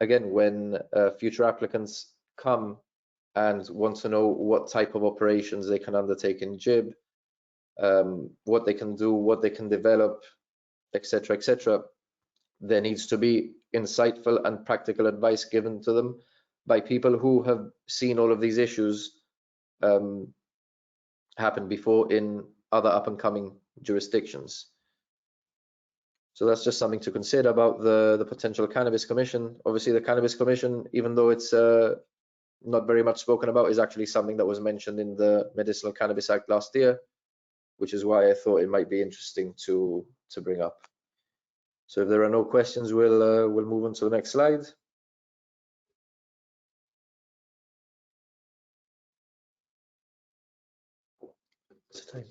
again, when future applicants come and want to know what type of operations they can undertake in GIB, what they can do, what they can develop, etc., etc., there needs to be insightful and practical advice given to them by people who have seen all of these issues happen before in other up-and-coming jurisdictions. So that's just something to consider about the potential Cannabis Commission. Obviously, the Cannabis Commission, even though it's not very much spoken about, is actually something that was mentioned in the Medicinal Cannabis Act last year, which is why I thought it might be interesting to bring up. So if there are no questions, we'll move on to the next slide. What's the time?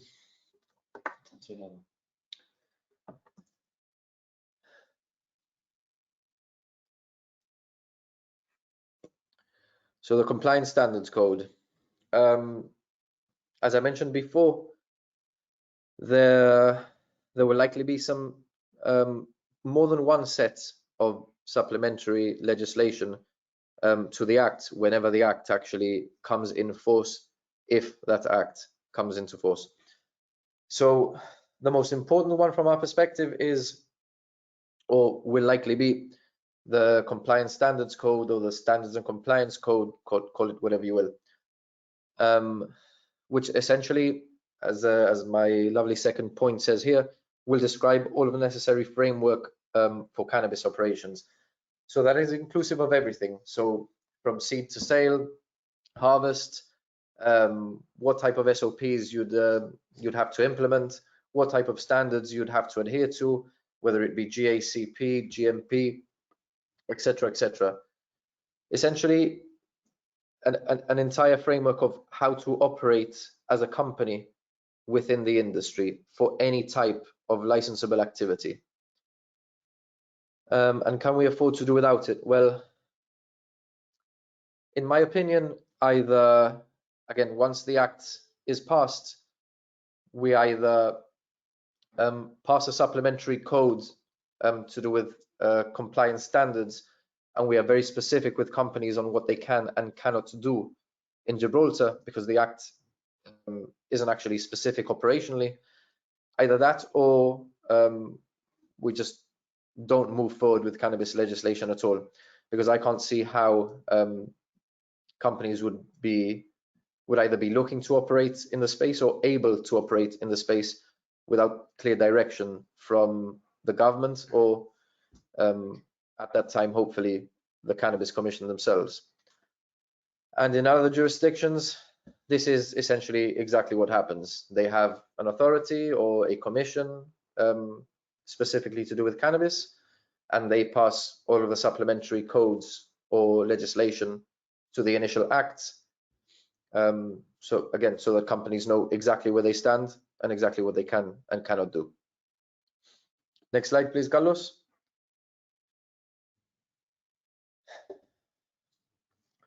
So the Compliance Standards Code. As I mentioned before, there will likely be some more than one set of supplementary legislation to the Act whenever the Act actually comes in force, if that Act comes into force. So the most important one from our perspective is, or will likely be, the Compliance Standards Code, or the Standards and Compliance Code, call it whatever you will, which essentially, as my lovely second point says here, will describe all of the necessary framework for cannabis operations. So that is inclusive of everything. So from seed to sale, harvest, what type of SOPs you'd have to implement, what type of standards you'd have to adhere to, whether it be GACP, GMP, etc., etc. Essentially, an entire framework of how to operate as a company within the industry for any type of licensable activity. And can we afford to do without it? Well, in my opinion, either, again, once the Act is passed, we either pass a supplementary code to do with compliance standards, and we are very specific with companies on what they can and cannot do in Gibraltar, because the Act isn't actually specific operationally. Either that, or we just don't move forward with cannabis legislation at all, because I can't see how companies would either be looking to operate in the space or able to operate in the space without clear direction from the government or at that time, hopefully, the Cannabis Commission themselves. And in other jurisdictions, this is essentially exactly what happens. They have an authority or a commission specifically to do with cannabis, and they pass all of the supplementary codes or legislation to the initial act. So again, so that companies know exactly where they stand and exactly what they can and cannot do. Next slide, please, Carlos.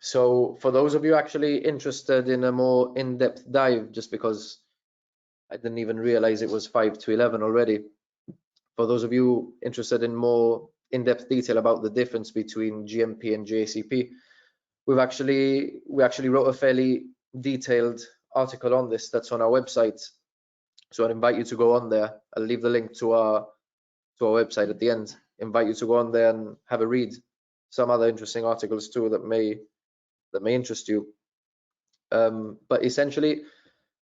So for those of you actually interested in a more in-depth dive, just because I didn't even realize it was 5 to 11 already. For those of you interested in more in-depth detail about the difference between GMP and GACP, we actually wrote a fairly detailed article on this that's on our website. So I'd invite you to go on there. I'll leave the link to our website at the end. Invite you to go on there and have a read. Some other interesting articles too that may interest you. But essentially,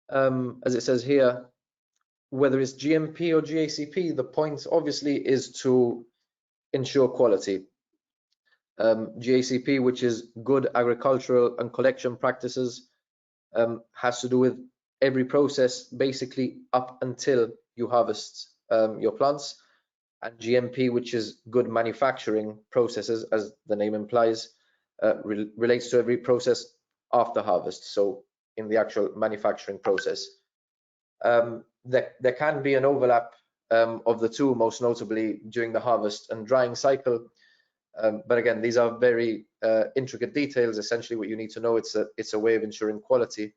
as it says here, whether it's GMP or GACP, the point obviously is to ensure quality. GACP, which is good agricultural and collection practices, has to do with every process basically up until you harvest your plants. And GMP, which is good manufacturing processes, as the name implies, relates to every process after harvest, so in the actual manufacturing process. There can be an overlap of the two, most notably during the harvest and drying cycle. But again, these are very intricate details. Essentially, what you need to know, it's a way of ensuring quality.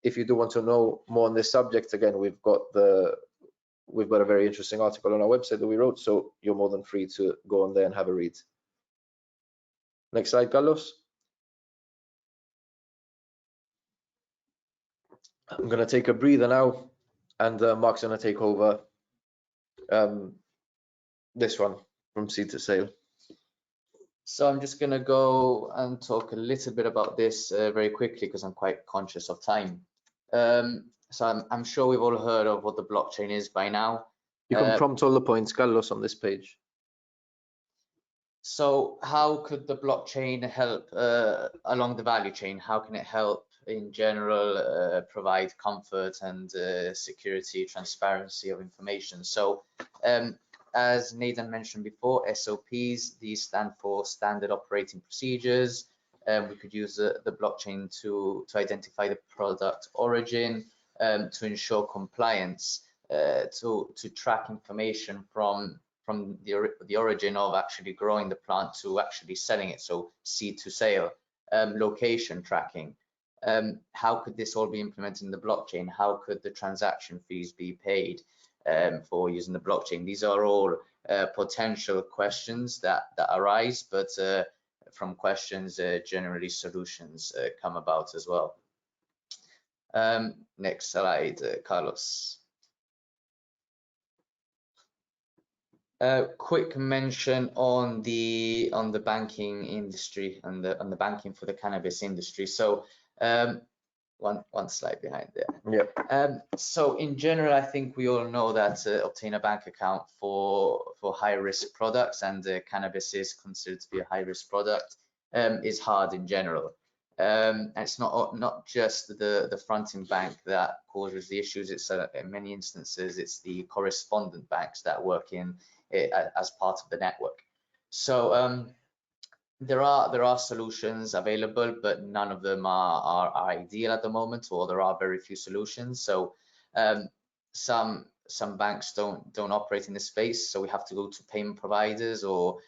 If you do want to know more on this subject, again, we've got a very interesting article on our website that we wrote, so you're more than free to go on there and have a read. Next slide, Carlos. I'm going to take a breather now, and Mark's going to take over this one from seed to sale. So I'm just going to go and talk a little bit about this very quickly because I'm quite conscious of time. So I'm sure we've all heard of what the blockchain is by now. You can prompt all the points, Carlos, on this page. So how could the blockchain help along the value chain? How can it help in general provide comfort and security, transparency of information? So as Nathan mentioned before, SOPs, these stand for Standard Operating Procedures. We could use the blockchain to identify the product origin, to ensure compliance, to track information from the origin of actually growing the plant to actually selling it, so seed to sale, location tracking. How could this all be implemented in the blockchain? How could the transaction fees be paid for using the blockchain? These are all potential questions that arise, but from questions, generally solutions come about as well. Next slide, Carlos. Quick mention on the banking industry and the banking for the cannabis industry. So one slide behind there. Yeah. So in general, I think we all know that obtain a bank account for high risk products, and cannabis is considered to be a high risk product, is hard in general. And it's not just the fronting bank that causes the issues. It's in many instances it's the correspondent banks that work in as part of the network. So there are solutions available, but none of them are ideal at the moment, or there are very few solutions. So some banks don't operate in this space, so we have to go to payment providers or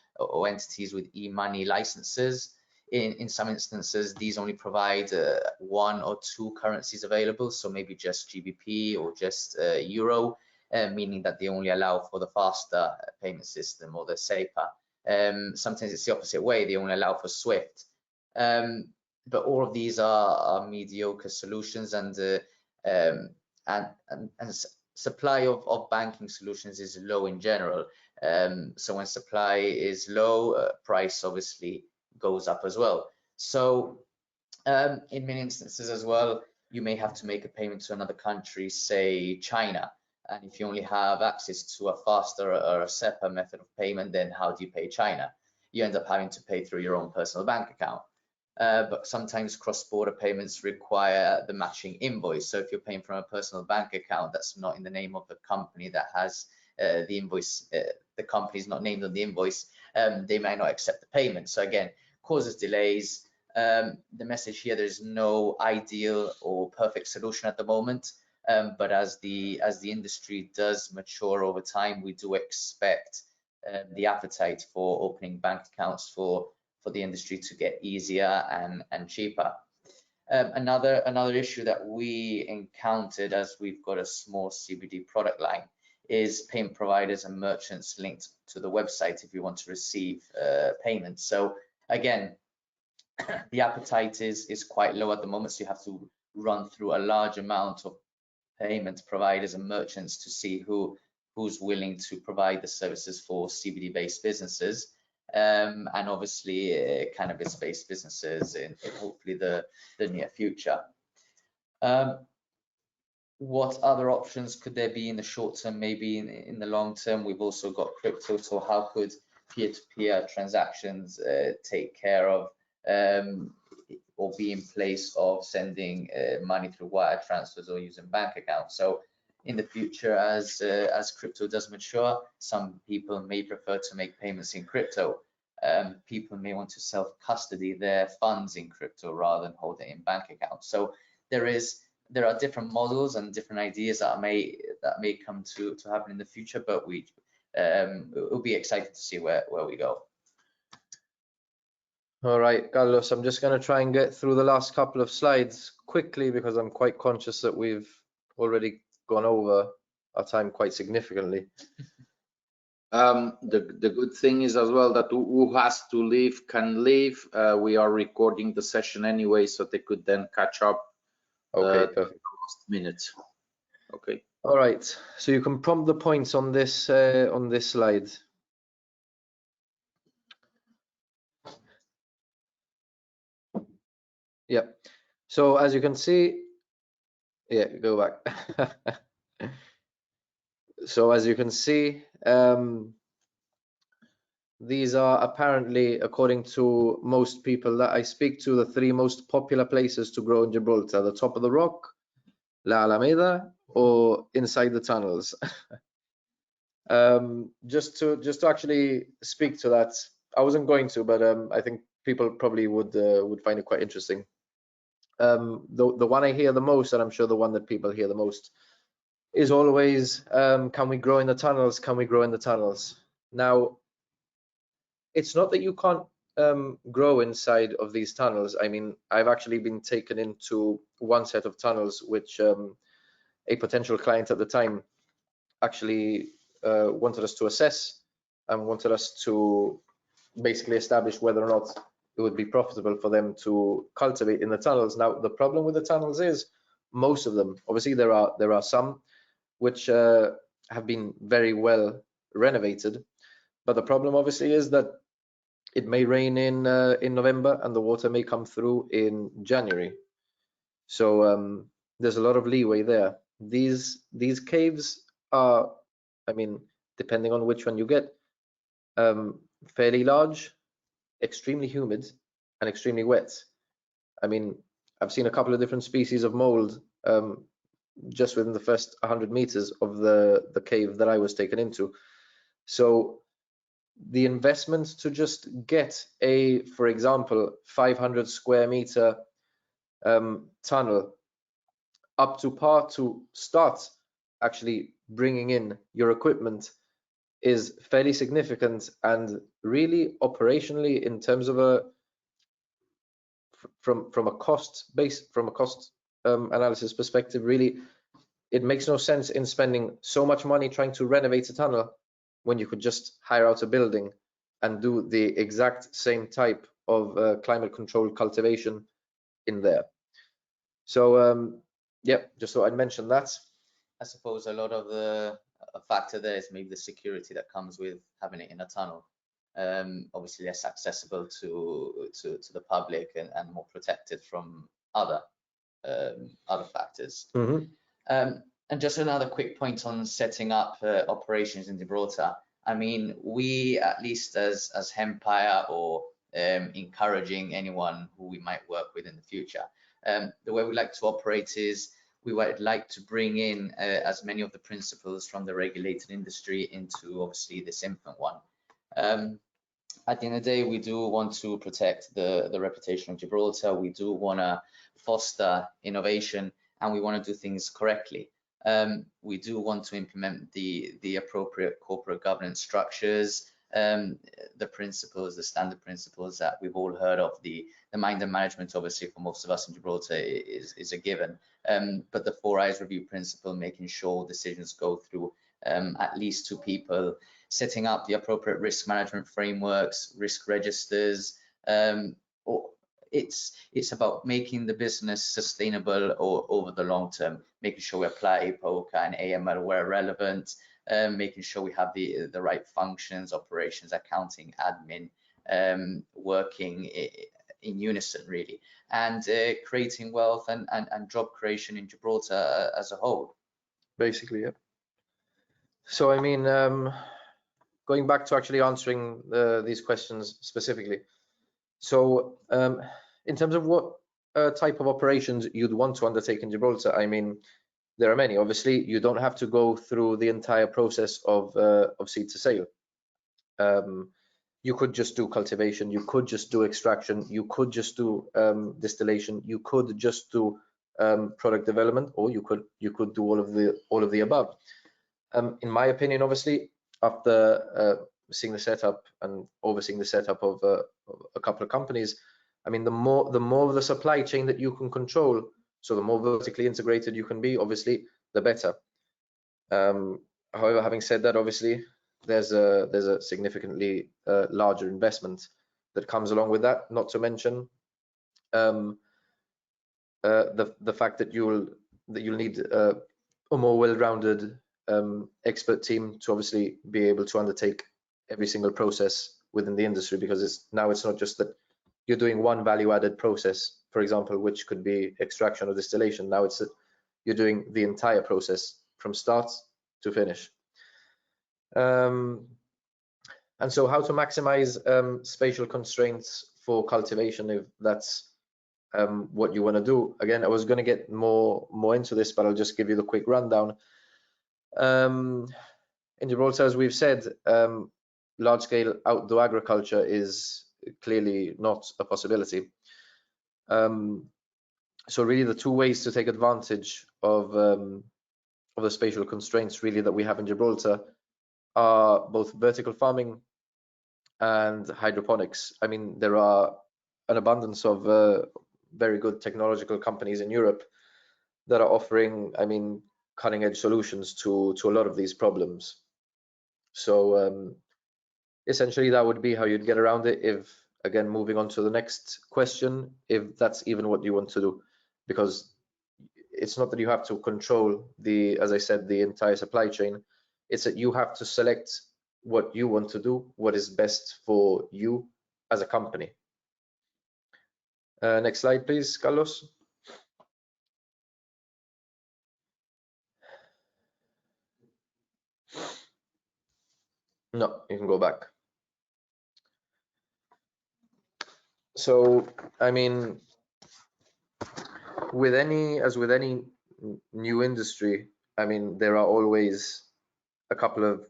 entities with e-money licenses. In some instances, these only provide 1 or 2 currencies available, so maybe just GBP or just Euro, meaning that they only allow for the faster payment system or the SEPA. Sometimes it's the opposite way, they only allow for SWIFT. But all of these are mediocre solutions, and supply of banking solutions is low in general. So when supply is low, price obviously goes up as well. So in many instances as well, you may have to make a payment to another country, say China. And if you only have access to a faster or a SEPA method of payment, then how do you pay China? you end up having to pay through your own personal bank account. But sometimes cross-border payments require the matching invoice. So if you're paying from a personal bank account that's not in the name of the company that has the invoice, the company's not named on the invoice, they might not accept the payment. So again, causes delays. The message here, there's no ideal or perfect solution at the moment. But as the industry does mature over time, we do expect the appetite for opening bank accounts for the industry to get easier and cheaper. Another issue that we encountered, as we've got a small CBD product line, is payment providers and merchants linked to the website if you want to receive payments. So again, the appetite is quite low at the moment, so you have to run through a large amount of payment providers and merchants to see who's willing to provide the services for CBD-based businesses, and obviously cannabis-based businesses in hopefully the near future. What other options could there be in the short term, maybe in the long term? We've also got crypto, so how could peer-to-peer transactions take care of or be in place of sending money through wire transfers or using bank accounts? So in the future, as crypto does mature, some people may prefer to make payments in crypto. People may want to self-custody their funds in crypto rather than hold it in bank accounts. So there are different models and different ideas that may come to happen in the future, but it'll be exciting to see where we go. All right, Carlos, I'm just going to try and get through the last couple of slides quickly because I'm quite conscious that we've already gone over our time quite significantly. The good thing is as well that who has to leave can leave. We are recording the session anyway, so they could then catch up. Okay, perfect. Last minute. Okay. All right, so you can prompt the points on this slide. Yeah, so as you can see, yeah, go back. So as you can see, these are apparently, according to most people that I speak to, the 3 most popular places to grow in Gibraltar: the top of the rock, La Alameda, or inside the tunnels. Just to actually speak to that, I wasn't going to, but I think people probably would find it quite interesting. The one I hear the most, and I'm sure the one that people hear the most, is always, can we grow in the tunnels? Can we grow in the tunnels? Now, it's not that you can't grow inside of these tunnels. I mean, I've actually been taken into one set of tunnels, which a potential client at the time actually wanted us to assess and wanted us to basically establish whether or not it would be profitable for them to cultivate in the tunnels. Now, the problem with the tunnels is most of them, obviously there are some which have been very well renovated, but the problem obviously is that it may rain in November and the water may come through in January. So there's a lot of leeway there. These caves are, I mean, depending on which one you get, fairly large, extremely humid, and extremely wet. I mean, I've seen a couple of different species of mold just within the first 100 meters of the cave that I was taken into. So the investment to just get a, for example, 500 square meter tunnel up to par to start actually bringing in your equipment is fairly significant, and really operationally, in terms of a from a cost analysis perspective, really it makes no sense in spending so much money trying to renovate a tunnel when you could just hire out a building and do the exact same type of climate controlled cultivation in there. So yeah, just thought I'd mention that. I suppose a lot of a factor there is maybe the security that comes with having it in a tunnel. Obviously less accessible to the public and more protected from other factors. Mm-hmm. And just another quick point on setting up operations in Gibraltar. I mean, we, at least as Hempire, or encouraging anyone who we might work with in the future, the way we like to operate is we would like to bring in as many of the principles from the regulated industry into obviously this infant one. At the end of the day, we do want to protect the reputation of Gibraltar. We do want to foster innovation, and we want to do things correctly. We do want to implement the appropriate corporate governance structures, the principles, the standard principles that we've all heard of. The mind and management, obviously, for most of us in Gibraltar is a given. But the 4 eyes review principle, making sure decisions go through at least 2 people, setting up the appropriate risk management frameworks, risk registers. It's about making the business sustainable over the long term, making sure we apply APOCA and AML where relevant, making sure we have the right functions, operations, accounting, admin, working in unison, really, and creating wealth and job creation in Gibraltar as a whole. Basically, yeah. So I mean, going back to actually answering these questions specifically. So in terms of what type of operations you'd want to undertake in Gibraltar, I mean, there are many. Obviously, you don't have to go through the entire process of seed to sale. You could just do cultivation, you could just do extraction, you could just do distillation, you could just do product development, or you could do all of the above. In my opinion, obviously, after seeing the setup and overseeing the setup of a couple of companies, I mean, the more of the supply chain that you can control, so the more vertically integrated you can be, obviously, the better. However, having said that, obviously, there's a significantly larger investment that comes along with that. Not to mention the fact that you'll need a more well-rounded expert team to obviously be able to undertake every single process within the industry, because it's not just that you're doing one value-added process, for example, which could be extraction or distillation. Now it's that you're doing the entire process from start to finish. And so how to maximize spatial constraints for cultivation, if that's what you want to do. Again, I was going to get more into this, but I'll just give you the quick rundown. In Gibraltar, as we've said, large-scale outdoor agriculture is clearly not a possibility. So really, the 2 ways to take advantage of the spatial constraints really that we have in Gibraltar are both vertical farming and hydroponics. I mean, there are an abundance of very good technological companies in Europe that are offering, I mean, cutting-edge solutions to a lot of these problems. So essentially, that would be how you'd get around it. If, again, moving on to the next question, if that's even what you want to do, because it's not that you have to control as I said, the entire supply chain. It's that you have to select what you want to do, what is best for you as a company. Next slide, please, Carlos. No, you can go back. So, I mean, as with any new industry, I mean, there are always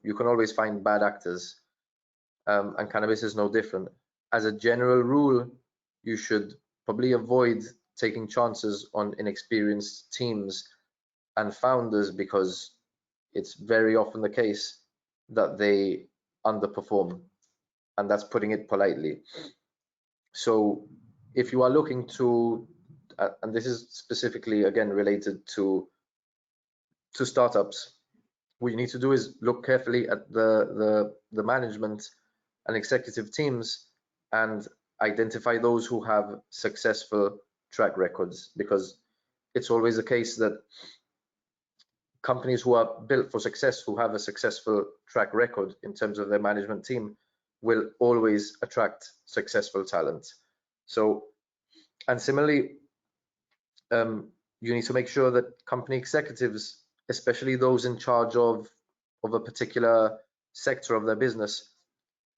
you can always find bad actors, and cannabis is no different. As a general rule, you should probably avoid taking chances on inexperienced teams and founders, because it's very often the case that they underperform, and that's putting it politely. So if you are looking to, and this is specifically again related to startups, what you need to do is look carefully at the management and executive teams and identify those who have successful track records, because it's always the case that companies who are built for success, who have a successful track record in terms of their management team, will always attract successful talent. So, and similarly, you need to make sure that company executives, especially those in charge of a particular sector of their business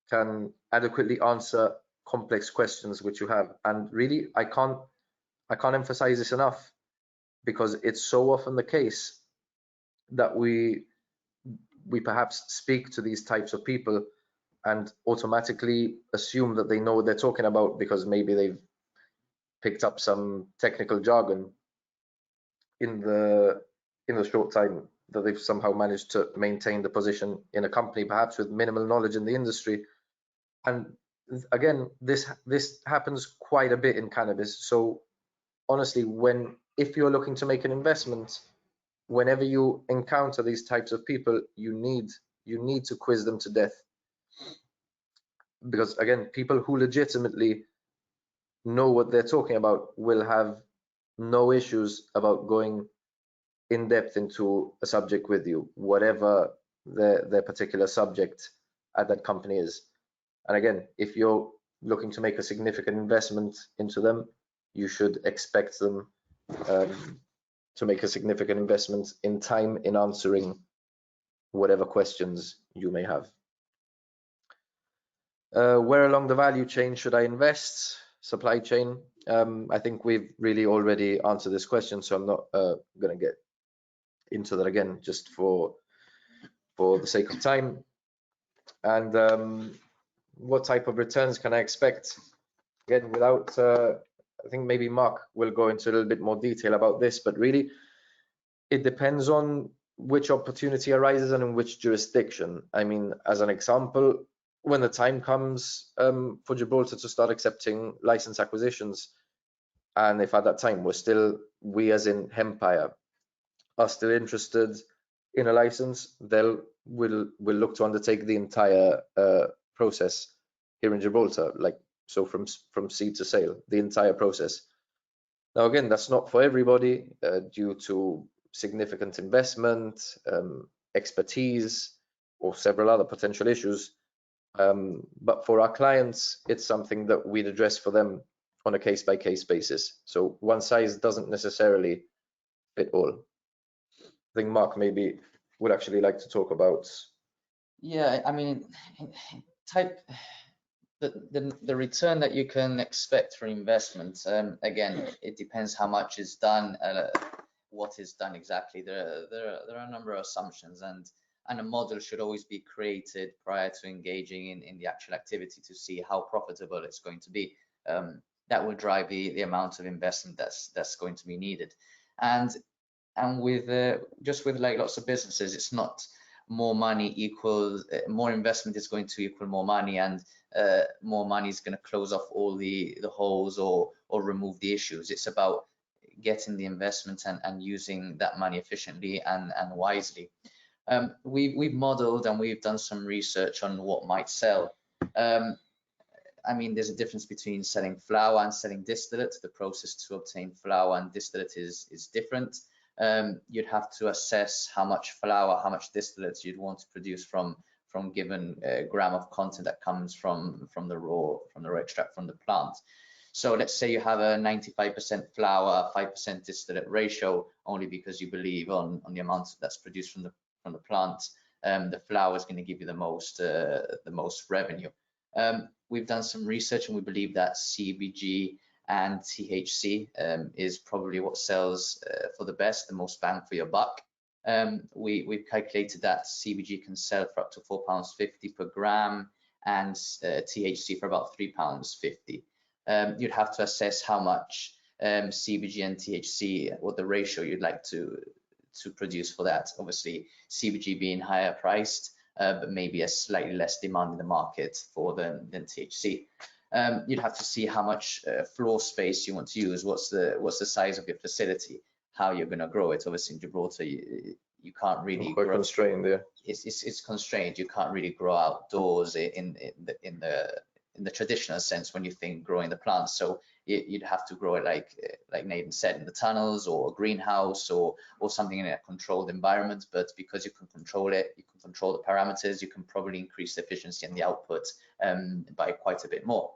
can adequately answer complex questions which you have. And really, I can't emphasize this enough, because it's so often the case that we perhaps speak to these types of people and automatically assume that they know what they're talking about, because maybe they've picked up some technical jargon in the short time that they've somehow managed to maintain the position in a company, perhaps with minimal knowledge in the industry. And again, this happens quite a bit in cannabis. So honestly, if you're looking to make an investment, whenever you encounter these types of people, you need to quiz them to death, because again, people who legitimately know what they're talking about will have no issues about going in depth into a subject with you, whatever their particular subject at that company is. And again, if you're looking to make a significant investment into them, you should expect them to make a significant investment in time in answering whatever questions you may have. Where along the value chain should I invest? Supply chain. I think we've really already answered this question, so I'm not going to get into that again, just for the sake of time. And what type of returns can I expect? Again, without, I think maybe Mark will go into a little bit more detail about this, but really it depends on which opportunity arises and in which jurisdiction. I mean, as an example, when the time comes for Gibraltar to start accepting license acquisitions, and if at that time we as in Hempire are still interested in a license, we'll look to undertake the entire process here in Gibraltar, so from seed to sale, the entire process. Now again, that's not for everybody due to significant investment, expertise, or several other potential issues. But for our clients, it's something that we'd address for them on a case-by-case basis. So one size doesn't necessarily fit all. I think Mark maybe would actually like to talk about. Yeah, I mean, the return that you can expect for investment, again, it depends how much is done, what is done exactly. There are a number of assumptions, and a model should always be created prior to engaging in the actual activity to see how profitable it's going to be. That will drive the amount of investment that's going to be needed. And with just with like lots of businesses, it's not more money equals more investment is going to equal more money, and more money is going to close off all the holes or remove the issues. It's about getting the investment and using that money efficiently and wisely. We've modeled and we've done some research on what might sell. I mean, there's a difference between selling flour and selling distillate. The process to obtain flour and distillate is different. You'd have to assess how much flour, how much distillate you'd want to produce from given gram of content that comes from the raw extract from the plant. So let's say you have a 95% flour, 5% distillate ratio, only because you believe on the amount that's produced from the plant. The flour is going to give you the most revenue. We've done some research and we believe that CBG and THC is probably what sells for the best, the most bang for your buck. We've calculated that CBG can sell for up to £4.50 per gram, and THC for about £3.50. You'd have to assess how much CBG and THC, what the ratio you'd like to produce for that. Obviously, CBG being higher priced, but maybe a slightly less demand in the market for than THC. You'd have to see how much floor space you want to use. What's the size of your facility? How you're going to grow it? Obviously, in Gibraltar, you can't really quite grow. Constrained, yeah. It's constrained. You can't really grow outdoors in the traditional sense when you think growing the plants. So you'd have to grow it like Nathan said, in the tunnels or a greenhouse or something in a controlled environment. But because you can control it, you can control the parameters, you can probably increase the efficiency and the output by quite a bit more.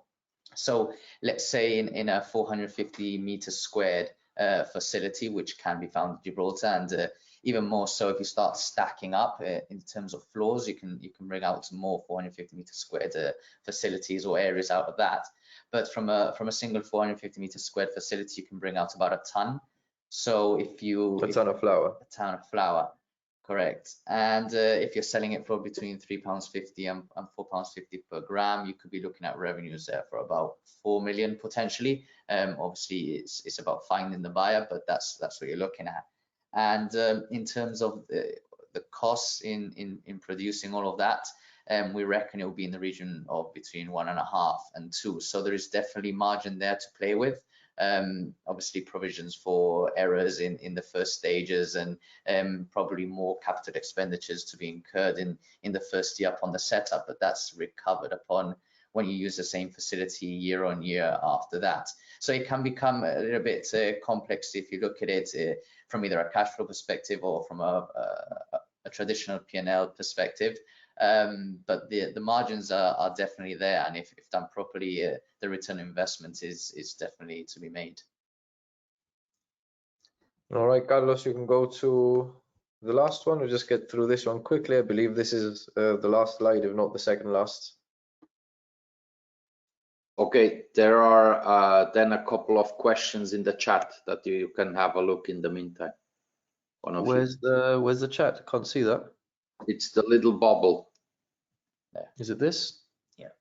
So let's say in a 450 meters squared facility, which can be found in Gibraltar, and even more so if you start stacking up in terms of floors, you can bring out more 450 meter squared facilities or areas out of that. But from a single 450 meter squared facility, you can bring out about a ton. So if you a ton of flour. A ton of flour, correct. And if you're selling it for between £3.50 and £4.50 per gram, you could be looking at revenues there for about 4 million potentially. Obviously, it's about finding the buyer, but that's what you're looking at. And in terms of the costs in producing all of that, we reckon it will be in the region of between 1.5 and 2. So there is definitely margin there to play with. Obviously provisions for errors in the first stages, and probably more capital expenditures to be incurred in the first year upon the setup, but that's recovered upon when you use the same facility year on year after that. So it can become a little bit complex if you look at it from either a cash flow perspective or from a traditional P&L perspective. But the margins are definitely there, and if done properly, the return on investment is definitely to be made. All right, Carlos, you can go to the last one. We'll just get through this one quickly. I believe this is the last slide, if not the second last. Okay, there are then a couple of questions in the chat that you can have a look in the meantime. Where's the chat? Can't see that. It's the little bubble. Is it this? Yeah.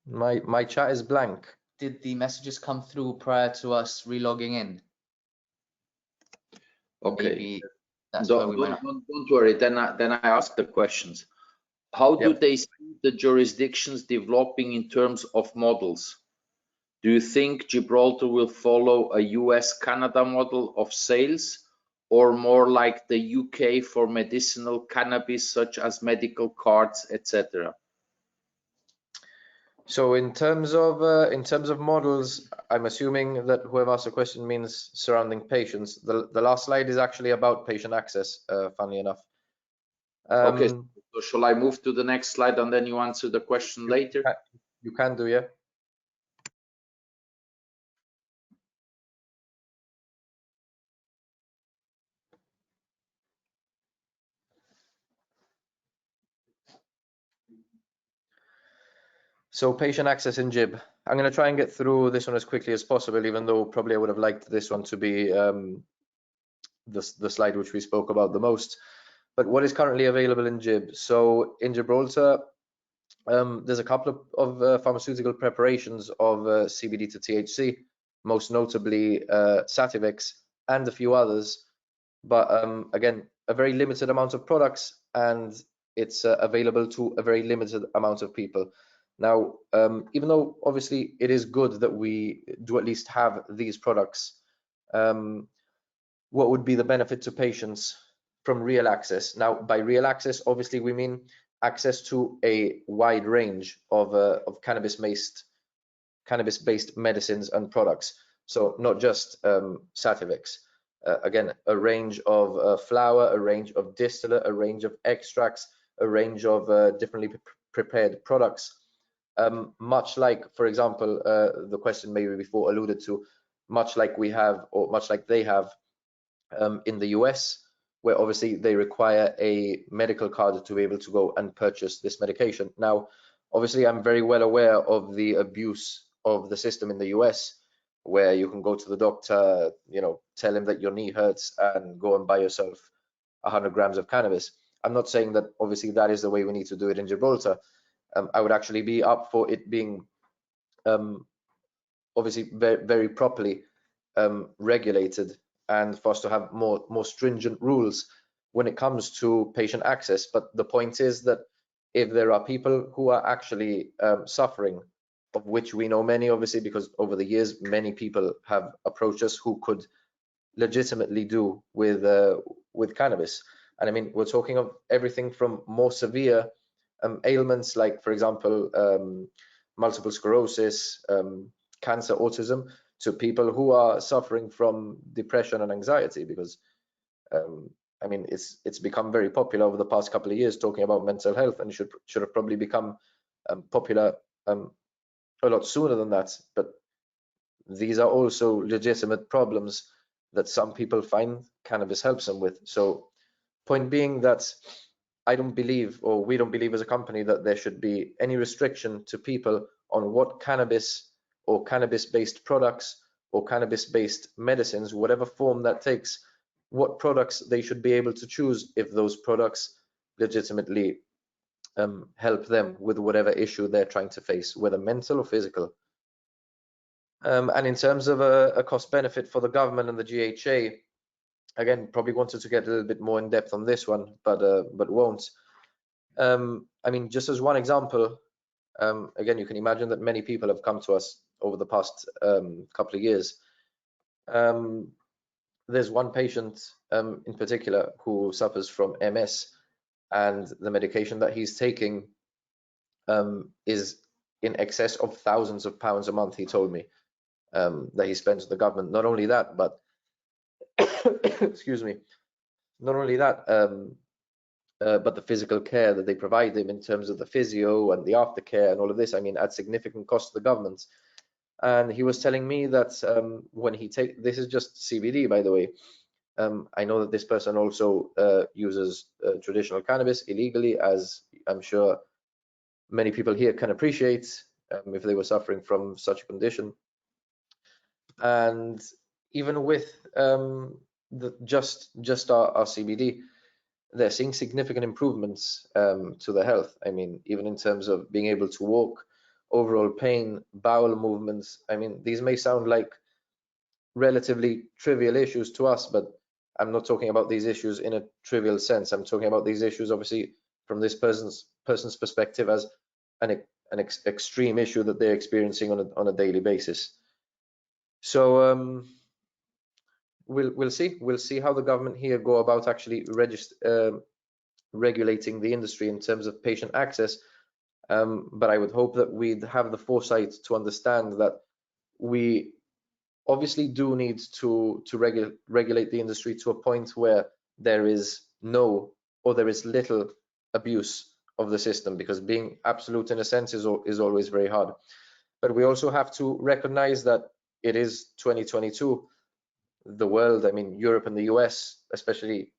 My chat is blank. Did the messages come through prior to us relogging in? Okay. Maybe that's don't worry. Then I ask the questions. How do they see the jurisdictions developing in terms of models? Do you think Gibraltar will follow a US-Canada model of sales, or more like the UK for medicinal cannabis, such as medical cards, etc.? So in terms of models, I'm assuming that whoever asked the question means surrounding patients. The last slide is actually about patient access, funnily enough. Okay, so shall I move to the next slide and then you answer the question later? You can do, yeah. So patient access in GIB. I'm going to try and get through this one as quickly as possible, even though probably I would have liked this one to be the slide which we spoke about the most. But what is currently available in GIB? So in Gibraltar, there's a couple of pharmaceutical preparations of CBD to THC, most notably Sativex and a few others. But again, a very limited amount of products, and it's available to a very limited amount of people. Now, even though obviously it is good that we do at least have these products, what would be the benefit to patients from real access? Now, by real access, obviously we mean access to a wide range of cannabis-based medicines and products. So not just Sativex. Again, a range of flour, a range of distillate, a range of extracts, a range of differently prepared products. Much like, for example, the question maybe before alluded to, much like we have, or much like they have in the US, where obviously they require a medical card to be able to go and purchase this medication. Now, obviously, I'm very well aware of the abuse of the system in the US, where you can go to the doctor, tell him that your knee hurts and go and buy yourself 100 grams of cannabis. I'm not saying that obviously that is the way we need to do it in Gibraltar. I would actually be up for it being obviously very, very properly regulated, and for us to have more stringent rules when it comes to patient access. But the point is that if there are people who are actually suffering, of which we know many, obviously, because over the years many people have approached us who could legitimately do with cannabis. And I mean, we're talking of everything from more severe ailments, like, for example, multiple sclerosis, cancer, autism, to people who are suffering from depression and anxiety, because I mean, it's become very popular over the past couple of years talking about mental health, and should have probably become popular a lot sooner than that. But these are also legitimate problems that some people find cannabis helps them with. So point being that I don't believe, or we don't believe as a company, that there should be any restriction to people on what cannabis or cannabis-based products or cannabis-based medicines, whatever form that takes, what products they should be able to choose if those products legitimately help them with whatever issue they're trying to face, whether mental or physical. And in terms of a cost benefit for the government and the GHA, again, probably wanted to get a little bit more in depth on this one, but won't. I mean, just as one example, again, you can imagine that many people have come to us over the past couple of years. There's one patient in particular who suffers from MS, and the medication that he's taking is in excess of thousands of pounds a month, he told me, that he spends with the government. Not only that, but excuse me, not only that, but the physical care that they provide him in terms of the physio and the aftercare and all of this, I mean, at significant cost to the government. And he was telling me that when he this is just CBD, by the way. I know that this person also uses traditional cannabis illegally, as I'm sure many people here can appreciate, if they were suffering from such a condition. And even with just our CBD, they're seeing significant improvements to their health. I mean, even in terms of being able to walk, overall pain, bowel movements. I mean, these may sound like relatively trivial issues to us, but I'm not talking about these issues in a trivial sense. I'm talking about these issues, obviously, from this person's perspective as an extreme issue that they're experiencing on a daily basis. So we'll see how the government here go about actually regulating the industry in terms of patient access. But I would hope that we'd have the foresight to understand that we obviously do need to regulate the industry to a point where there is no, or there is little abuse of the system, because being absolute in a sense is always very hard. But we also have to recognize that it is 2022. The world, I mean, Europe and the US, especially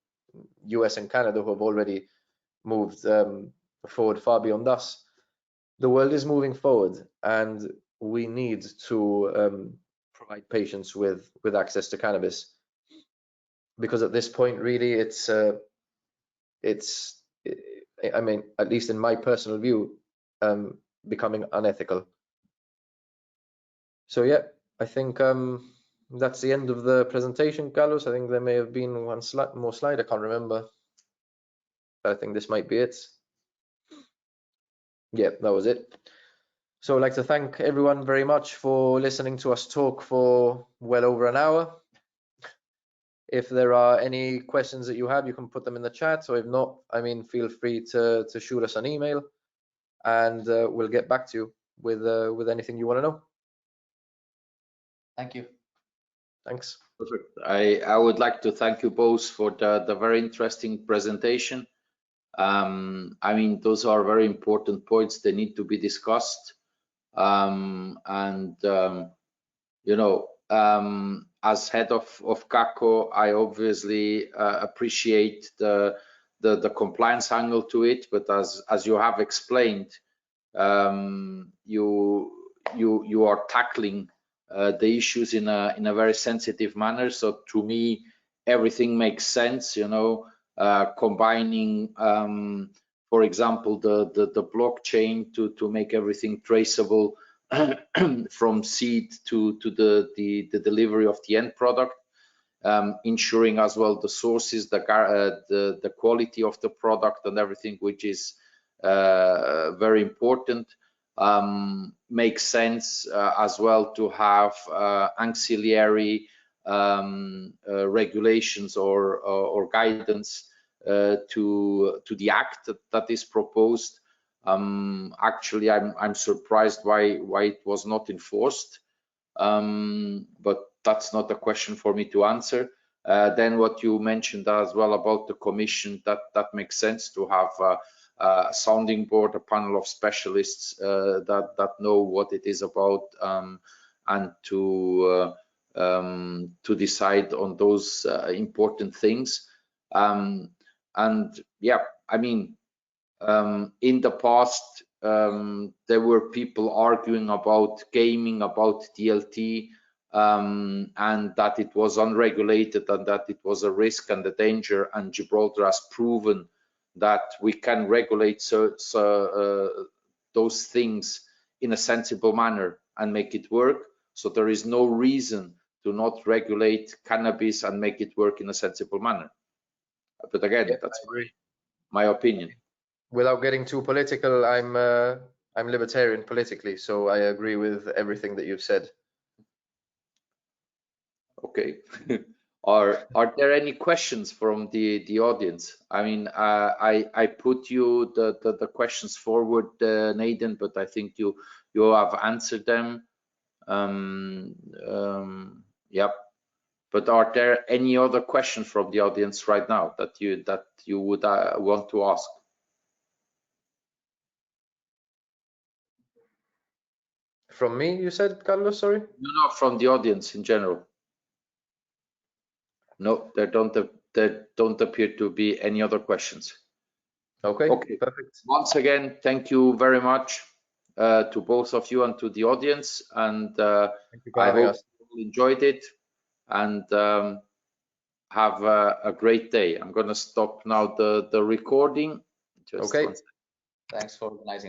US and Canada, who have already moved forward far beyond us. The world is moving forward, and we need to provide patients with access to cannabis, because at this point, really, I mean, at least in my personal view, becoming unethical. So yeah, I think that's the end of the presentation, Carlos. I think there may have been one more slide, I can't remember, but I think this might be it. Yeah, that was it. So I'd like to thank everyone very much for listening to us talk for well over an hour. If there are any questions that you have, you can put them in the chat, or if not, I mean, feel free to shoot us an email, and we'll get back to you with anything you want to know. Thank you. Thanks. Perfect. I would like to thank you both for the very interesting presentation. I mean, those are very important points. They need to be discussed. You know, as head of GACO, I obviously appreciate the compliance angle to it, but as you have explained, you are tackling the issues in a very sensitive manner. So to me, everything makes sense. You know, combining, for example, the blockchain to make everything traceable from seed to the delivery of the end product, ensuring as well the sources, the quality of the product and everything, which is very important. Makes sense as well to have ancillary regulations or guidance to the act that is proposed. Actually, I'm surprised why it was not enforced, but that's not a question for me to answer. Then what you mentioned as well about the commission, that makes sense to have a sounding board, a panel of specialists that know what it is about, and to decide on those important things. And yeah, I mean, in the past, there were people arguing about gaming, about DLT, and that it was unregulated and that it was a risk and a danger. And Gibraltar has proven that we can regulate those things in a sensible manner and make it work. So there is no reason to not regulate cannabis and make it work in a sensible manner. But again, that's my opinion. Without getting too political, I'm libertarian politically, so I agree with everything that you've said. Okay. Are there any questions from the audience? I mean, I put you the questions forward, Nathan, but I think you have answered them. Yep. But are there any other questions from the audience right now that you would want to ask? From me, you said, Carlos, sorry? No, from the audience in general. No, there don't appear to be any other questions. Okay, perfect. Once again, thank you very much to both of you and to the audience, and Thank you for I having hope us. you enjoyed it, and have a great day. I'm going to stop now the recording. Just Okay. one second. Thanks for organizing.